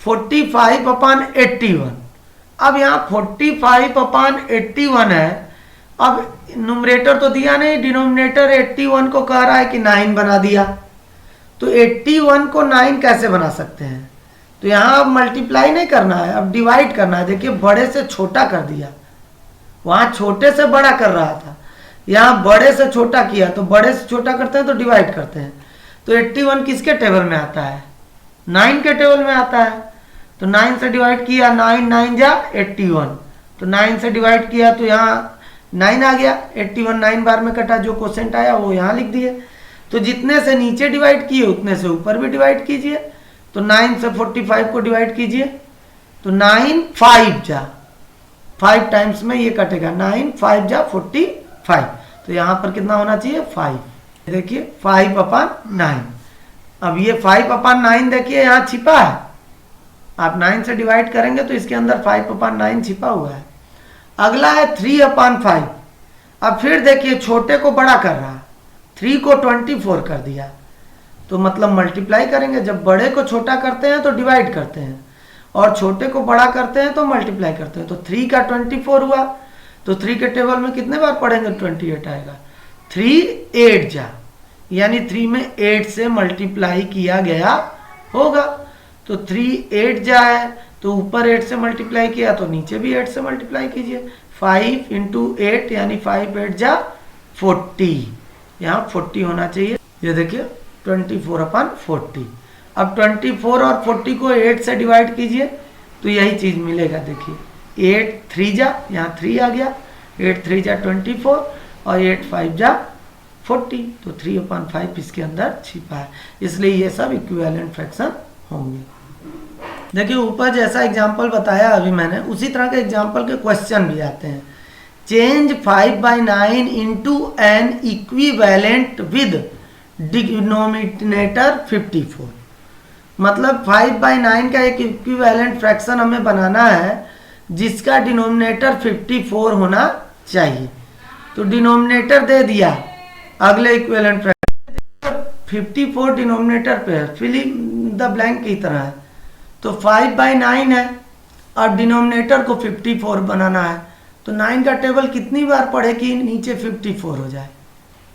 45/81। अब यहाँ 45/81 है। अब नुमरेटर तो दिया नहीं, डिनोमिनेटर 81 को कह रहा है कि 9 बना दिया, तो 81 को 9 कैसे बना सकते हैं? तो यहाँ अब मल्टीप्लाई नहीं करना है, अब डिवाइड करना है। देखिए बड़े से छोटा कर दिया, वहाँ छोटे से बड़ा कर रहा था, यहाँ बड़े से छोटा किया, तो बड़े से छोटा करते हैं तो डिवाइड करते हैं। तो 81 किसके टेबल में आता है? 9 के टेबल में आता है। तो 9 से डिवाइड किया, 9 9 जा 81, तो 9 से डिवाइड किया तो यहाँ 9 आ गया, 81 9 बार में कटा, जो क्वोशेंट आया वो यहाँ लिख दिए। तो जितने से नीचे डिवाइड किए उतने से ऊपर भी डिवाइड कीजिए। तो 9 से 45 को डिवाइड कीजिए, तो 9 5 जा 5 टाइम्स में ये कटेगा, 9 5 जा 45, तो यहाँ पर कितना होना चाहिए 5। देखिए 5/9। अब ये 5/9 देखिए यहाँ छिपा है, आप 9 से डिवाइड करेंगे तो इसके अंदर 5/9 छिपा हुआ है। अगला है 3/5। अब फिर देखिए छोटे को बड़ा कर रहा, 3 को 24 कर दिया, तो मतलब मल्टीप्लाई करेंगे। जब बड़े को छोटा करते हैं तो डिवाइड करते हैं और छोटे को बड़ा करते हैं तो मल्टीप्लाई करते हैं। तो 3 का 24 हुआ, तो 3 के टेबल में कितने बार पढ़ेंगे 28 आएगा। 3 8 जा, यानी 3 में 8 से मल्टीप्लाई किया गया होगा। तो 3 8 जा है, तो ऊपर 8 से मल्टीप्लाई किया तो नीचे भी 8 से मल्टीप्लाई कीजिए। 5 × 8 यानी 5 8 जा 40, यहाँ 40 होना चाहिए। ये देखिए 24/40। अब 24 और 40 को 8 से डिवाइड कीजिए तो यही चीज मिलेगा। देखिए 8 3 जा, यहाँ 3 आ गया, 8 3 जा 24 और 8 5 जा 40, तो 3/5 इसके अंदर छिपा है, इसलिए ये सब इक्विवेलेंट फ्रैक्शन होंगे। देखिए ऊपर जैसा एग्जाम्पल बताया अभी मैंने, उसी तरह के एग्जाम्पल के क्वेश्चन भी आते हैं। Change 5/9 into an equivalent with denominator 54। मतलब 5/9 का एक इक्विवेलेंट फ्रैक्शन हमें बनाना है जिसका डिनोमिनेटर 54 होना चाहिए। तो डिनोमिनेटर दे दिया, अगले इक्विवेलेंट फ्रैक्शन 54 डिनोमिनेटर पे है, फिल इन द ब्लैंक की तरह है। तो 5/9 है और डिनोमिनेटर को 54 बनाना है, तो 9 का टेबल कितनी बार पढ़े कि नीचे 54 हो जाए।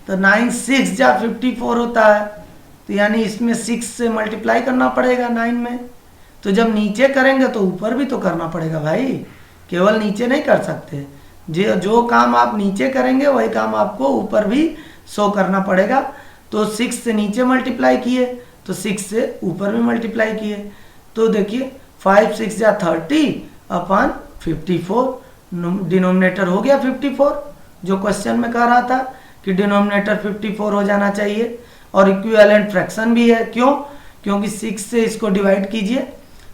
तो 9 6 जा 54 होता है, तो यानी इसमें 6 से मल्टीप्लाई करना पड़ेगा 9 में। तो जब नीचे करेंगे तो ऊपर भी तो करना पड़ेगा भाई, केवल नीचे नहीं कर सकते। जो काम आप नीचे करेंगे वही काम आपको ऊपर भी शो करना पड़ेगा। तो 6 से नीचे मल्टीप्लाई किए तो 6 से ऊपर भी मल्टीप्लाई किए, तो देखिए 5 6 जा 30/54, डिनोमिनेटर हो गया 54, जो क्वेश्चन में कह रहा था कि डिनोमिनेटर 54 हो जाना चाहिए। और इक्विवेलेंट फ्रैक्शन भी है, क्यों? क्योंकि 6 से इसको डिवाइड कीजिए,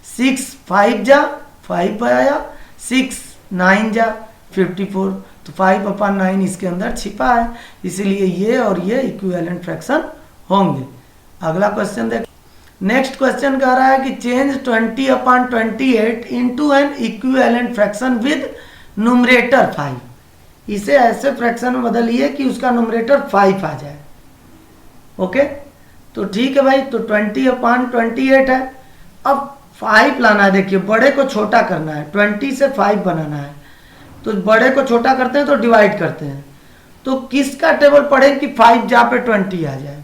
6 5 जा 5 आया, 6 9 जा 54, तो 5/9 इसके अंदर छिपा है, इसीलिए ये और ये इक्विवेलेंट फ्रैक्शन होंगे। अगला क्वेश्चन देख। नेक्स्ट क्वेश्चन कह रहा है कि change 20/28 into an equivalent fraction with numerator 5। इसे ऐसे फ्रैक्शन में बदलिए कि उसका न्यूमरेटर 5 आ जाए। ओके, तो ठीक है भाई, तो 20/28 है। अब 5 लाना है, देखिए बड़े को छोटा करना है, 20 से 5 बनाना है, तो बड़े को छोटा करते हैं तो डिवाइड करते हैं, तो किसका टेबल पढ़े कि 5 जा पे 20 आ जाए,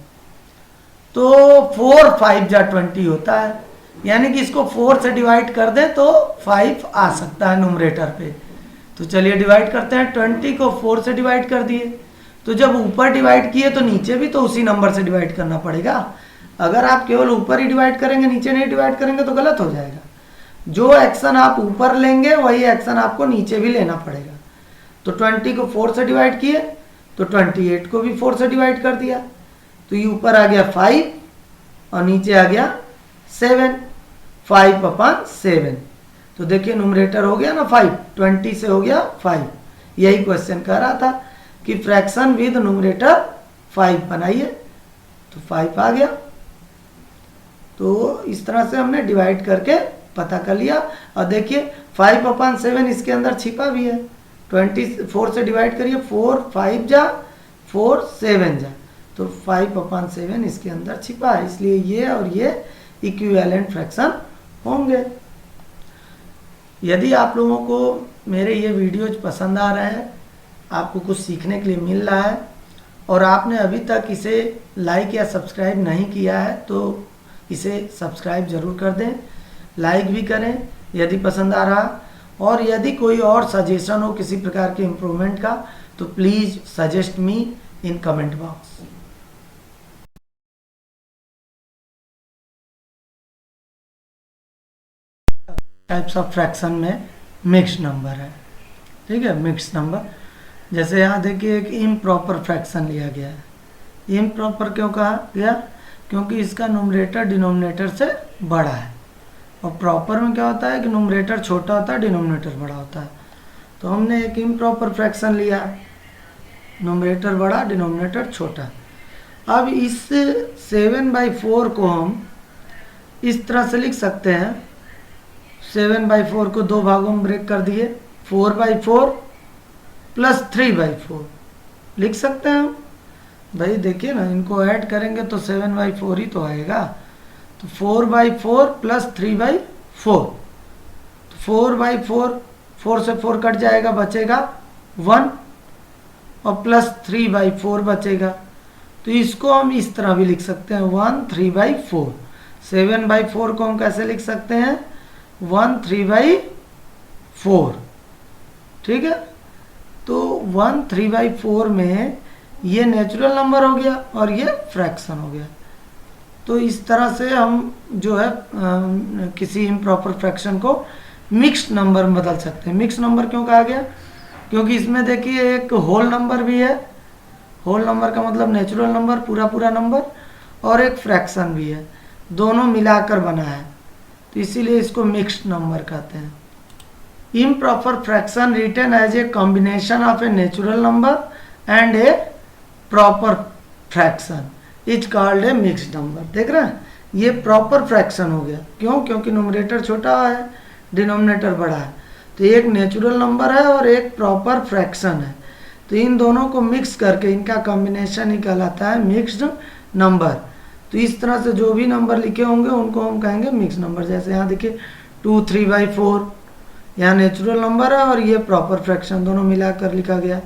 तो 4 5 जा 20 होता है, यानी कि इसको 4 से डिवाइड कर दें तो 5 आ सकता है न्यूमरेटर पे। तो चलिए डिवाइड करते हैं, 20 को 4 से डिवाइड कर दिए, तो जब ऊपर डिवाइड किए तो नीचे भी तो उसी नंबर से डिवाइड करना पड़ेगा। अगर आप केवल ऊपर ही डिवाइड करेंगे नीचे नहीं डिवाइड करेंगे तो गलत हो जाएगा। जो एक्शन आप ऊपर लेंगे वही एक्शन आपको नीचे भी लेना पड़ेगा। तो 20 को 4 से डिवाइड किए तो 28 को भी 4 से डिवाइड कर दिया, तो ये ऊपर आ गया 5 और नीचे आ गया 7, 5/7। तो देखिए न्यूमरेटर हो गया ना 5, 20 से हो गया 5। यही क्वेश्चन कह रहा था कि फ्रैक्शन विद न्यूमरेटर 5 बनाइए, तो 5 आ गया। तो इस तरह से हमने डिवाइड करके पता कर लिया। और देखिए 5/7 इसके अंदर छिपा भी है, 24 से डिवाइड करिए, 4 5 जा 4 7 जा, तो 5/7 इसके अंदर छिपा है, इसलिए ये और ये इक्विवेलेंट फ्रैक्शन होंगे। यदि आप लोगों को मेरे ये वीडियोज पसंद आ रहे हैं, आपको कुछ सीखने के लिए मिल रहा है और आपने अभी तक इसे लाइक या सब्सक्राइब नहीं किया है, तो इसे सब्सक्राइब ज़रूर कर दें, लाइक भी करें यदि पसंद आ रहा। और यदि कोई और सजेशन हो किसी प्रकार के इम्प्रूवमेंट का तो please suggest me in comment box. Types of fraction में मिक्स्ड नंबर है, ठीक है, मिक्स्ड नंबर। जैसे यहाँ देखिए एक इम्प्रॉपर फ्रैक्शन लिया गया है। इम्प्रॉपर क्यों कहा गया? क्योंकि इसका न्यूमरेटर डिनोमिनेटर से बड़ा है, और प्रॉपर में क्या होता है कि न्यूमरेटर छोटा होता है, डिनोमिनेटर बड़ा होता है। तो हमने एक इम्प्रॉपर फ्रैक्शन लिया, न्यूमरेटर बड़ा डिनोमिनेटर छोटा। अब इस 7/4 को हम इस तरह से लिख सकते हैं, 7/4 को 2 भागों में ब्रेक कर दिए, 4/4 प्लस 3/4 लिख सकते हैं हम। भाई देखिए ना, इनको ऐड करेंगे तो 7/4 ही तो आएगा, तो 4/4 प्लस 3/4, तो 4/4, 4 से 4 कट जाएगा, बचेगा 1 और प्लस 3/4 बचेगा। तो इसको हम इस तरह भी लिख सकते हैं 1 3/4। 7/4 को हम कैसे लिख सकते हैं 1 3/4, ठीक है। तो 1 3/4 में ये नेचुरल नंबर हो गया और ये फ्रैक्शन हो गया। तो इस तरह से हम जो है किसी इम्प्रॉपर फ्रैक्शन को मिक्स्ड नंबर में बदल सकते हैं। मिक्स्ड नंबर क्यों कहा गया? क्योंकि इसमें देखिए एक होल नंबर भी है, होल नंबर का मतलब नेचुरल नंबर, पूरा पूरा नंबर, और एक फ्रैक्शन भी है, दोनों मिलाकर बना है, तो इसीलिए इसको मिक्स्ड नंबर कहते हैं। Improper fraction written as a combination of a natural number and a proper fraction is called a mixed number. देख रहे हैं, ये प्रॉपर फ्रैक्शन हो गया। क्यों? क्योंकि न्यूमरेटर छोटा है, डिनोमिनेटर बड़ा है, तो एक नेचुरल नंबर है और एक प्रॉपर फ्रैक्शन है, तो इन दोनों को मिक्स करके इनका कॉम्बिनेशन ही कहलाता है मिक्स्ड नंबर। तो इस तरह से जो भी नंबर लिखे होंगे उनको हम कहेंगे मिक्स नंबर। जैसे यहाँ देखिए 2 3/4, यहाँ नेचुरल नंबर है और ये प्रॉपर फ्रैक्शन, दोनों मिलाकर लिखा गया।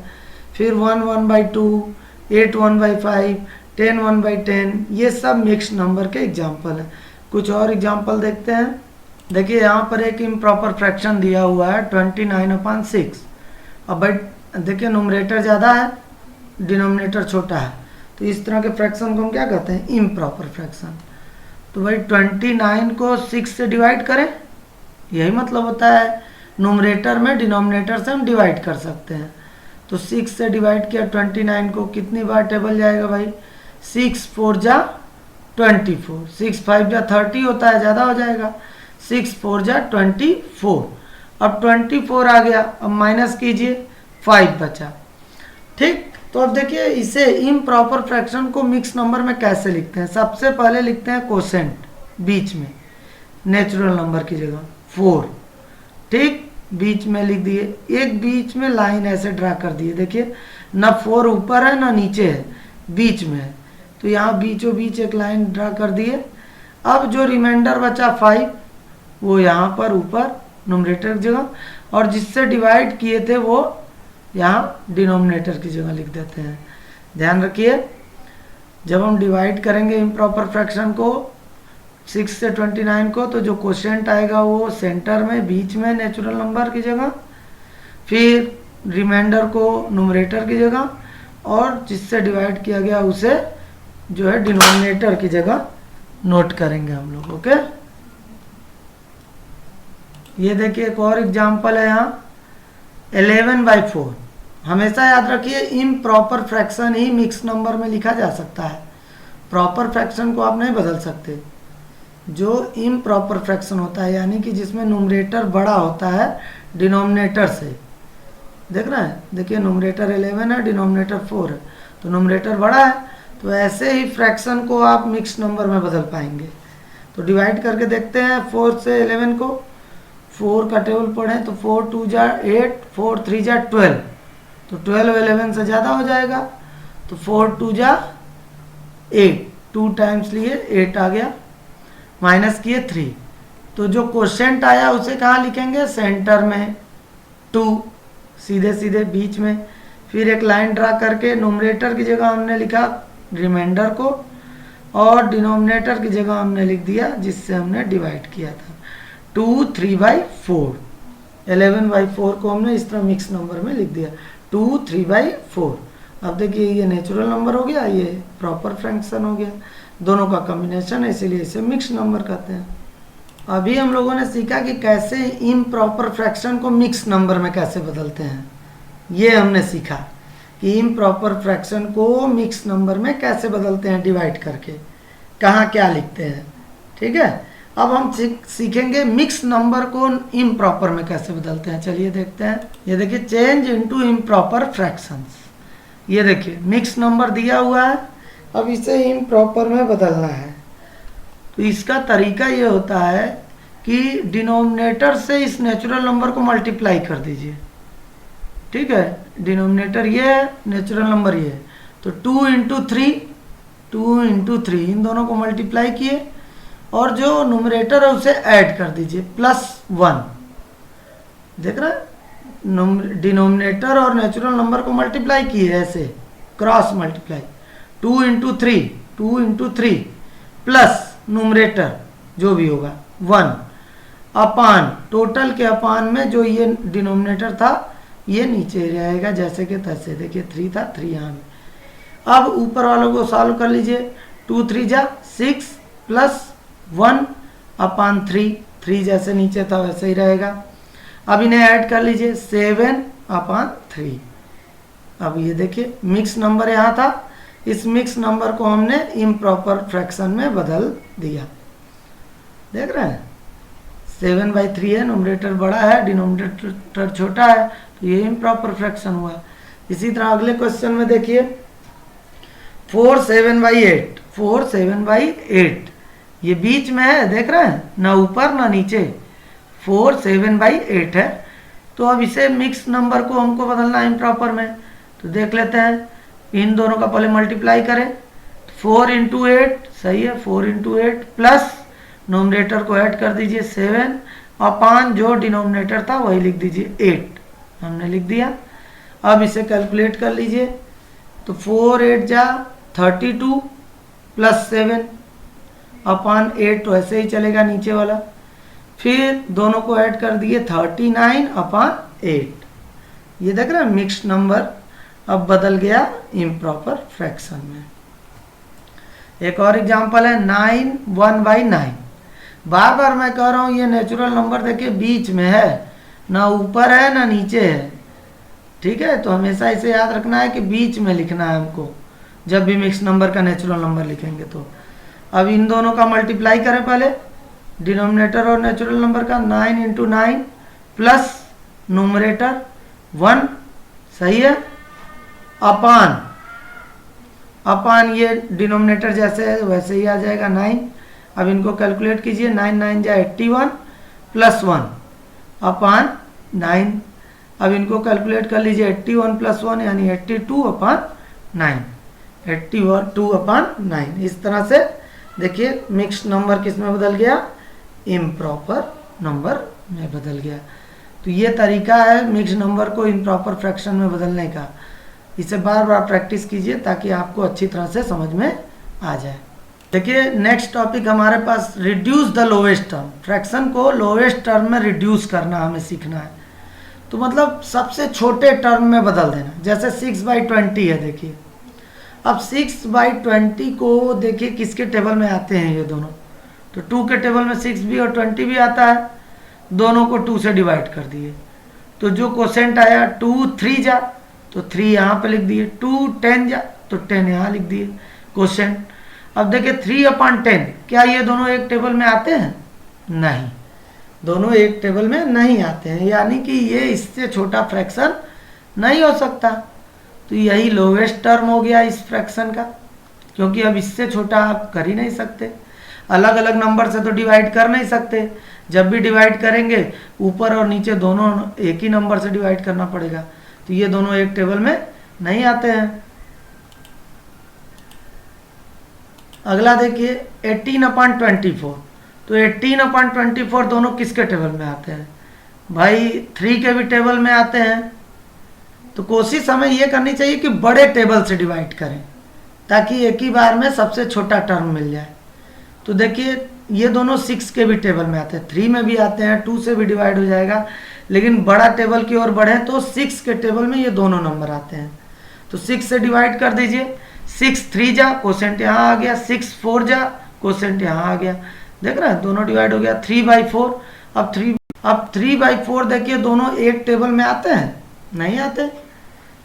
फिर 1 1/2, 8 1/5, 10 1/10, ये सब मिक्स नंबर के एग्जाम्पल हैं। कुछ और एग्जाम्पल देखते हैं। देखिए यहाँ पर एक इम्प्रॉपर फ्रैक्शन दिया हुआ है 29/6। अब भाई देखिए न्यूमरेटर ज़्यादा है, डिनोमिनेटर छोटा है, तो इस तरह के फ्रैक्शन को हम क्या कहते हैं? Improper fraction. तो भाई 29 को 6 से डिवाइड करें, यही मतलब होता है न्यूमरेटर में डिनोमिनेटर से हम डिवाइड कर सकते हैं। तो 6 से डिवाइड किया 29 को, कितनी बार टेबल जाएगा भाई? 6 4 जा 24, 6 5 जा 30 होता है, ज़्यादा हो जाएगा, 6 4 जा 24। अब 24 आ गया, अब माइनस कीजिए 5 बचा। ठीक, तो अब देखिए इसे इम्प्रॉपर फ्रैक्शन को मिक्स नंबर में कैसे लिखते हैं। सबसे पहले लिखते हैं कोसेंट बीच में, नेचुरल नंबर की जगह 4। ठीक, बीच में लिख दिए, एक बीच में लाइन ऐसे ड्रा कर दिए। देखिए ना 4 ऊपर है ना नीचे है, बीच में है, तो यहाँ बीचों बीच एक लाइन ड्रा कर दिए। अब जो रिमाइंडर बचा 5 वो यहाँ पर ऊपर नोमिनेटर की जगह, और जिससे डिवाइड किए थे वो यहाँ डिनोमिनेटर की जगह लिख देते हैं। ध्यान रखिए, जब हम डिवाइड करेंगे इम्प्रॉपर फ्रैक्शन को 6 से 29 को, तो जो कोशेंट आएगा वो सेंटर में बीच में नेचुरल नंबर की जगह, फिर रिमाइंडर को न्यूमरेटर की जगह, और जिससे डिवाइड किया गया उसे जो है डिनोमिनेटर की जगह नोट करेंगे हम लोग। ओके, ये देखिए एक और एग्जांपल है यहाँ 11/4। हमेशा याद रखिए इम्प्रॉपर फ्रैक्शन ही मिक्स नंबर में लिखा जा सकता है, प्रॉपर फ्रैक्शन को आप नहीं बदल सकते। जो इम्प्रॉपर फ्रैक्शन होता है यानी कि जिसमें न्यूमरेटर बड़ा होता है डिनोमिनेटर से, देख रहे हैं, देखिए न्यूमरेटर 11 है, डिनोमिनेटर 4 है, तो न्यूमरेटर बड़ा है, तो ऐसे ही फ्रैक्शन को आप मिक्स नंबर में बदल पाएंगे। तो डिवाइड करके देखते हैं 4 से 11 को, 4 का टेबल पढ़ें तो 4 2 जा 8, 4 3 जा 12, तो 12 11 से ज़्यादा हो जाएगा, तो 4 2 जा 8, 2 टाइम्स लिए 8 आ गया, माइनस किए 3, तो जो कोशेंट आया उसे कहाँ लिखेंगे, सेंटर में 2, सीधे सीधे बीच में। फिर एक लाइन ड्रा करके न्यूमरेटर की जगह हमने लिखा रिमाइंडर को, और डिनोमिनेटर की जगह हमने लिख दिया जिससे हमने डिवाइड किया था 2 3/4। 11/4 को हमने इस तरह मिक्स नंबर में लिख दिया 2 3/4। अब देखिए ये नेचुरल नंबर हो गया, ये प्रॉपर फ्रैक्शन हो गया, दोनों का कॉम्बिनेशन है, इसीलिए इसे मिक्स नंबर कहते हैं। अभी हम लोगों ने सीखा कि कैसे इम्प्रॉपर फ्रैक्शन को मिक्स नंबर में कैसे बदलते हैं। ये हमने सीखा कि इम्प्रॉपर फ्रैक्शन को मिक्स नंबर में कैसे बदलते हैं, डिवाइड करके कहाँ क्या लिखते हैं। ठीक है, अब हम सीखेंगे मिक्स नंबर को इम्प्रॉपर में कैसे बदलते हैं। चलिए देखते हैं। ये देखिए चेंज इनटू इम्प्रॉपर फ्रैक्शंस। ये देखिए मिक्स नंबर दिया हुआ है, अब इसे इम्प्रॉपर में बदलना है। तो इसका तरीका ये होता है कि डिनोमिनेटर से इस नेचुरल नंबर को मल्टीप्लाई कर दीजिए। ठीक है, डिनोमिनेटर ये है, नेचुरल नंबर ये है, तो 2 × 3 इन दोनों को मल्टीप्लाई किए, और जो न्यूमरेटर है उसे ऐड कर दीजिए +1। देख रहे हैं, डिनोमिनेटर और नेचुरल नंबर को मल्टीप्लाई किए ऐसे क्रॉस मल्टीप्लाई, 2 × 3 प्लस न्यूमरेटर जो भी होगा 1 अपान टोटल के अपान में जो ये डिनोमिनेटर था ये नीचे रहेगा जैसे कि तैसे। देखिए 3 था, 3 यहाँ में। अब ऊपर वालों को सॉल्व कर लीजिए, 2 3 जा 6 प्लस 1 अपान 3, 3 जैसे नीचे था वैसे ही रहेगा। अब इन्हें ऐड कर लीजिए 7 अपान 3। अब ये देखिए मिक्स नंबर यहाँ था, इस मिक्स नंबर को हमने इम्प्रॉपर फ्रैक्शन में बदल दिया। देख रहे हैं 7/3 है, न्यूमरेटर बड़ा है, डिनोमिनेटर छोटा है, तो ये इम्प्रॉपर फ्रैक्शन हुआ। इसी तरह अगले क्वेश्चन में देखिए 4 7/8, 4 7/8 ये बीच में है, देख रहे हैं, ना ऊपर ना नीचे, 4 7/8 है। तो अब इसे मिक्स नंबर को हमको बदलना है इम्प्रॉपर में, तो देख लेते हैं। इन दोनों का पहले मल्टीप्लाई करें, 4 × 8 सही है, 4 × 8 प्लस नोमिनेटर को ऐड कर दीजिए 7 अपान जो डिनोमिनेटर था वही लिख दीजिए 8, हमने लिख दिया। अब इसे कैलकुलेट कर लीजिए, तो 4 8 जा 32 प्लस 7 अपान 8 तो ऐसे ही चलेगा नीचे वाला, फिर दोनों को ऐड कर दिए 39 अपान 8। ये देख रहे हैं मिक्स्ड नंबर अब बदल गया इम्प्रॉपर फ्रैक्शन में। एक और एग्जांपल है 9 1/9। बार बार मैं कह रहा हूँ ये नेचुरल नंबर देखिए बीच में है, ना ऊपर है ना नीचे है। ठीक है, तो हमेशा इसे याद रखना है कि बीच में लिखना है हमको जब भी मिक्स नंबर का नेचुरल नंबर लिखेंगे। तो अब इन दोनों का मल्टीप्लाई करें पहले, डिनोमिनेटर और नेचुरल नंबर का 9 × 9 प्लस न्यूमरेटर 1, सही है, अपान ये डिनोमिनेटर जैसे है वैसे ही आ जाएगा 9। अब इनको कैलकुलेट कीजिए, 9 9 जा 81 प्लस 1 अपान 9। अब इनको कैलकुलेट कर लीजिए, 81 प्लस 1 यानी 82 अपान 9, 82 अपान 9। इस तरह से देखिए मिक्स नंबर किस में बदल गया, इम्प्रॉपर नंबर में बदल गया। तो ये तरीका है मिक्स नंबर को इम्प्रॉपर फ्रैक्शन में बदलने का। इसे बार बार प्रैक्टिस कीजिए ताकि आपको अच्छी तरह से समझ में आ जाए। देखिए नेक्स्ट टॉपिक हमारे पास reduce the lowest term. Fraction को लोवेस्ट टर्म में रिड्यूस करना हमें सीखना है। तो मतलब सबसे छोटे टर्म में बदल देना। जैसे 6/20 है, देखिए अब 6/20 को देखिए किसके टेबल में आते हैं ये दोनों, तो 2 के टेबल में 6 भी और 20 भी आता है। दोनों को 2 से डिवाइड कर दिए, तो जो क्वोशेंट आया 2 3 जा तो 3 यहाँ पे लिख दिए, 2 10 जा तो 10 यहाँ लिख दिए क्वोशेंट। अब देखिए 3/10, क्या ये दोनों एक टेबल में आते हैं? नहीं, दोनों एक टेबल में नहीं आते हैं, यानी कि ये इससे छोटा फ्रैक्शन नहीं हो सकता। तो यही लोवेस्ट टर्म हो गया इस फ्रैक्शन का, क्योंकि अब इससे छोटा आप कर ही नहीं सकते। अलग अलग नंबर से तो डिवाइड कर नहीं सकते, जब भी डिवाइड करेंगे ऊपर और नीचे दोनों एक ही नंबर से डिवाइड करना पड़ेगा। तो ये दोनों एक टेबल में नहीं आते हैं। अगला देखिए 18/24, तो 18/24 दोनों किसके टेबल में आते हैं? भाई 3 के भी टेबल में आते हैं। तो कोशिश हमें ये करनी चाहिए कि बड़े टेबल से डिवाइड करें ताकि एक ही बार में सबसे छोटा टर्म मिल जाए। तो देखिए ये दोनों 6 के भी टेबल में आते हैं, 3 में भी आते हैं, 2 से भी डिवाइड हो जाएगा, लेकिन बड़ा टेबल की ओर बढ़े तो 6 के टेबल में ये दोनों नंबर आते हैं। तो 6 से डिवाइड कर दीजिए, 6 3 जा क्वोशेंट यहाँ आ गया, 6 4 जा क्वोशेंट यहाँ आ गया। देख रहे हैं दोनों डिवाइड हो गया, 3/4। अब 3/4 देखिए दोनों एक टेबल में आते हैं? नहीं आते।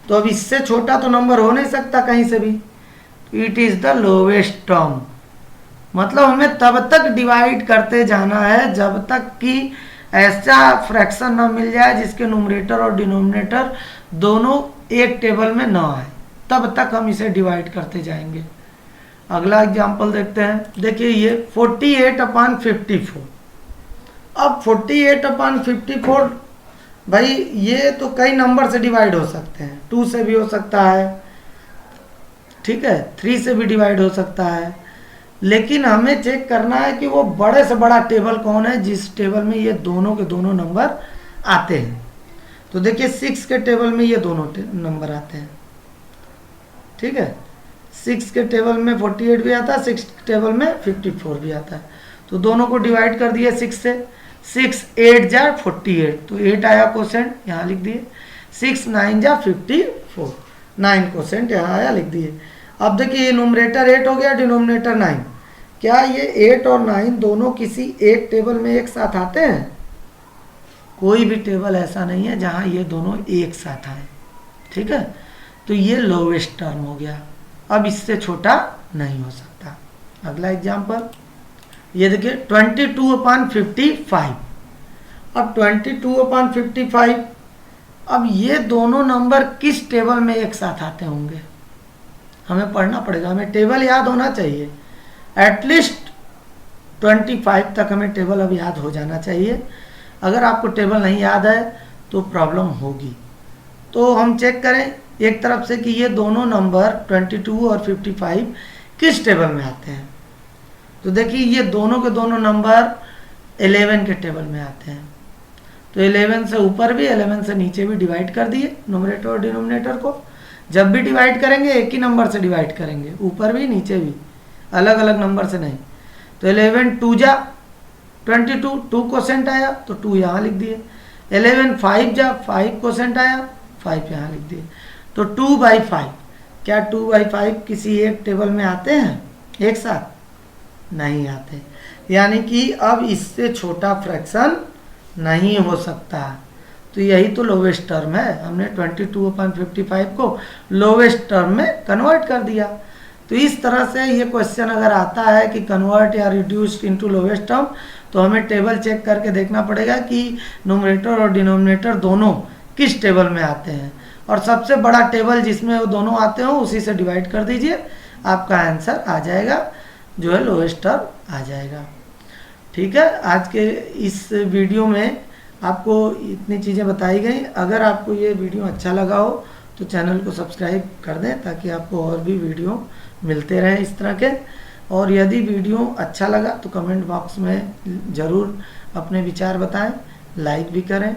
तो अब इससे छोटा तो नंबर हो नहीं सकता कहीं से भी। It is the lowest term, मतलब हमें तब तक डिवाइड करते जाना है जब तक कि ऐसा फ्रैक्शन ना मिल जाए जिसके न्यूमरेटर और डिनोमिनेटर दोनों एक टेबल में ना आए, तब तक हम इसे डिवाइड करते जाएंगे। अगला एग्जांपल देखते हैं। देखिए ये 48/54। अब 48/54 भाई ये तो कई नंबर से डिवाइड हो सकते हैं, 2 से भी हो सकता है, ठीक है, 3 से भी डिवाइड हो सकता है, लेकिन हमें चेक करना है कि वो बड़े से बड़ा टेबल कौन है जिस टेबल में ये दोनों के दोनों नंबर आते हैं। तो देखिए 6 के टेबल में ये दोनों नंबर आते हैं, ठीक है, 6 के टेबल में 48 भी आता है, 6 के टेबल में 54 भी आता है। तो दोनों को डिवाइड कर दिए 6 से, 6 8 जा 48, तो 8 आया क्वोशेंट यहाँ लिख दिए, 6 9 जा 54, 9 क्वोशेंट यहाँ आया लिख दिए। अब देखिए ये न्यूमरेटर 8 हो गया, डिनोमिनेटर 9। क्या ये 8 और 9 दोनों किसी एक टेबल में एक साथ आते हैं? कोई भी टेबल ऐसा नहीं है जहां ये दोनों एक साथ आए, ठीक है। तो ये लोवेस्ट टर्म हो गया, अब इससे छोटा नहीं हो सकता। अगला एग्जांपल ये देखिए 22/55। अब 22/55, अब ये दोनों नंबर किस टेबल में एक साथ आते होंगे हमें पढ़ना पड़ेगा। हमें टेबल याद होना चाहिए, एटलीस्ट 25 तक हमें टेबल अब याद हो जाना चाहिए। अगर आपको टेबल नहीं याद है तो प्रॉब्लम होगी। तो हम चेक करें एक तरफ से कि ये दोनों नंबर 22 और 55 किस टेबल में आते हैं। तो देखिए ये दोनों के दोनों नंबर 11 के टेबल में आते हैं। तो 11 से ऊपर भी 11 से नीचे भी डिवाइड कर दिए न्यूमरेटर और डिनोमिनेटर को। जब भी डिवाइड करेंगे एक ही नंबर से डिवाइड करेंगे, ऊपर भी नीचे भी, अलग अलग नंबर से नहीं। तो 11 2 जा 22, 2 क्वोशेंट आया तो 2 यहाँ लिख दिए। 11 5 जा 5 क्वोशेंट आया, 5 यहाँ लिख दिए। तो 2/5, क्या 2/5 किसी एक टेबल में आते हैं एक साथ? नहीं आते, यानी कि अब इससे छोटा फ्रैक्शन नहीं हो सकता। तो यही तो लोवेस्ट टर्म है, हमने 22/55 को लोवेस्ट टर्म में कन्वर्ट कर दिया। तो इस तरह से ये क्वेश्चन अगर आता है कि कन्वर्ट या रिड्यूस्ड इनटू लोवेस्ट टर्म, तो हमें टेबल चेक करके देखना पड़ेगा कि नोमिनेटर और डिनोमिनेटर दोनों किस टेबल में आते हैं, और सबसे बड़ा टेबल जिसमें वो दोनों आते हो उसी से डिवाइड कर दीजिए, आपका आंसर आ जाएगा, जो है लोवेस्ट टर्म आ जाएगा। ठीक है, आज के इस वीडियो में आपको इतनी चीज़ें बताई गई। अगर आपको ये वीडियो अच्छा लगा हो तो चैनल को सब्सक्राइब कर दें, ताकि आपको और भी वीडियो मिलते रहें इस तरह के। और यदि वीडियो अच्छा लगा तो कमेंट बॉक्स में ज़रूर अपने विचार बताएं, लाइक भी करें।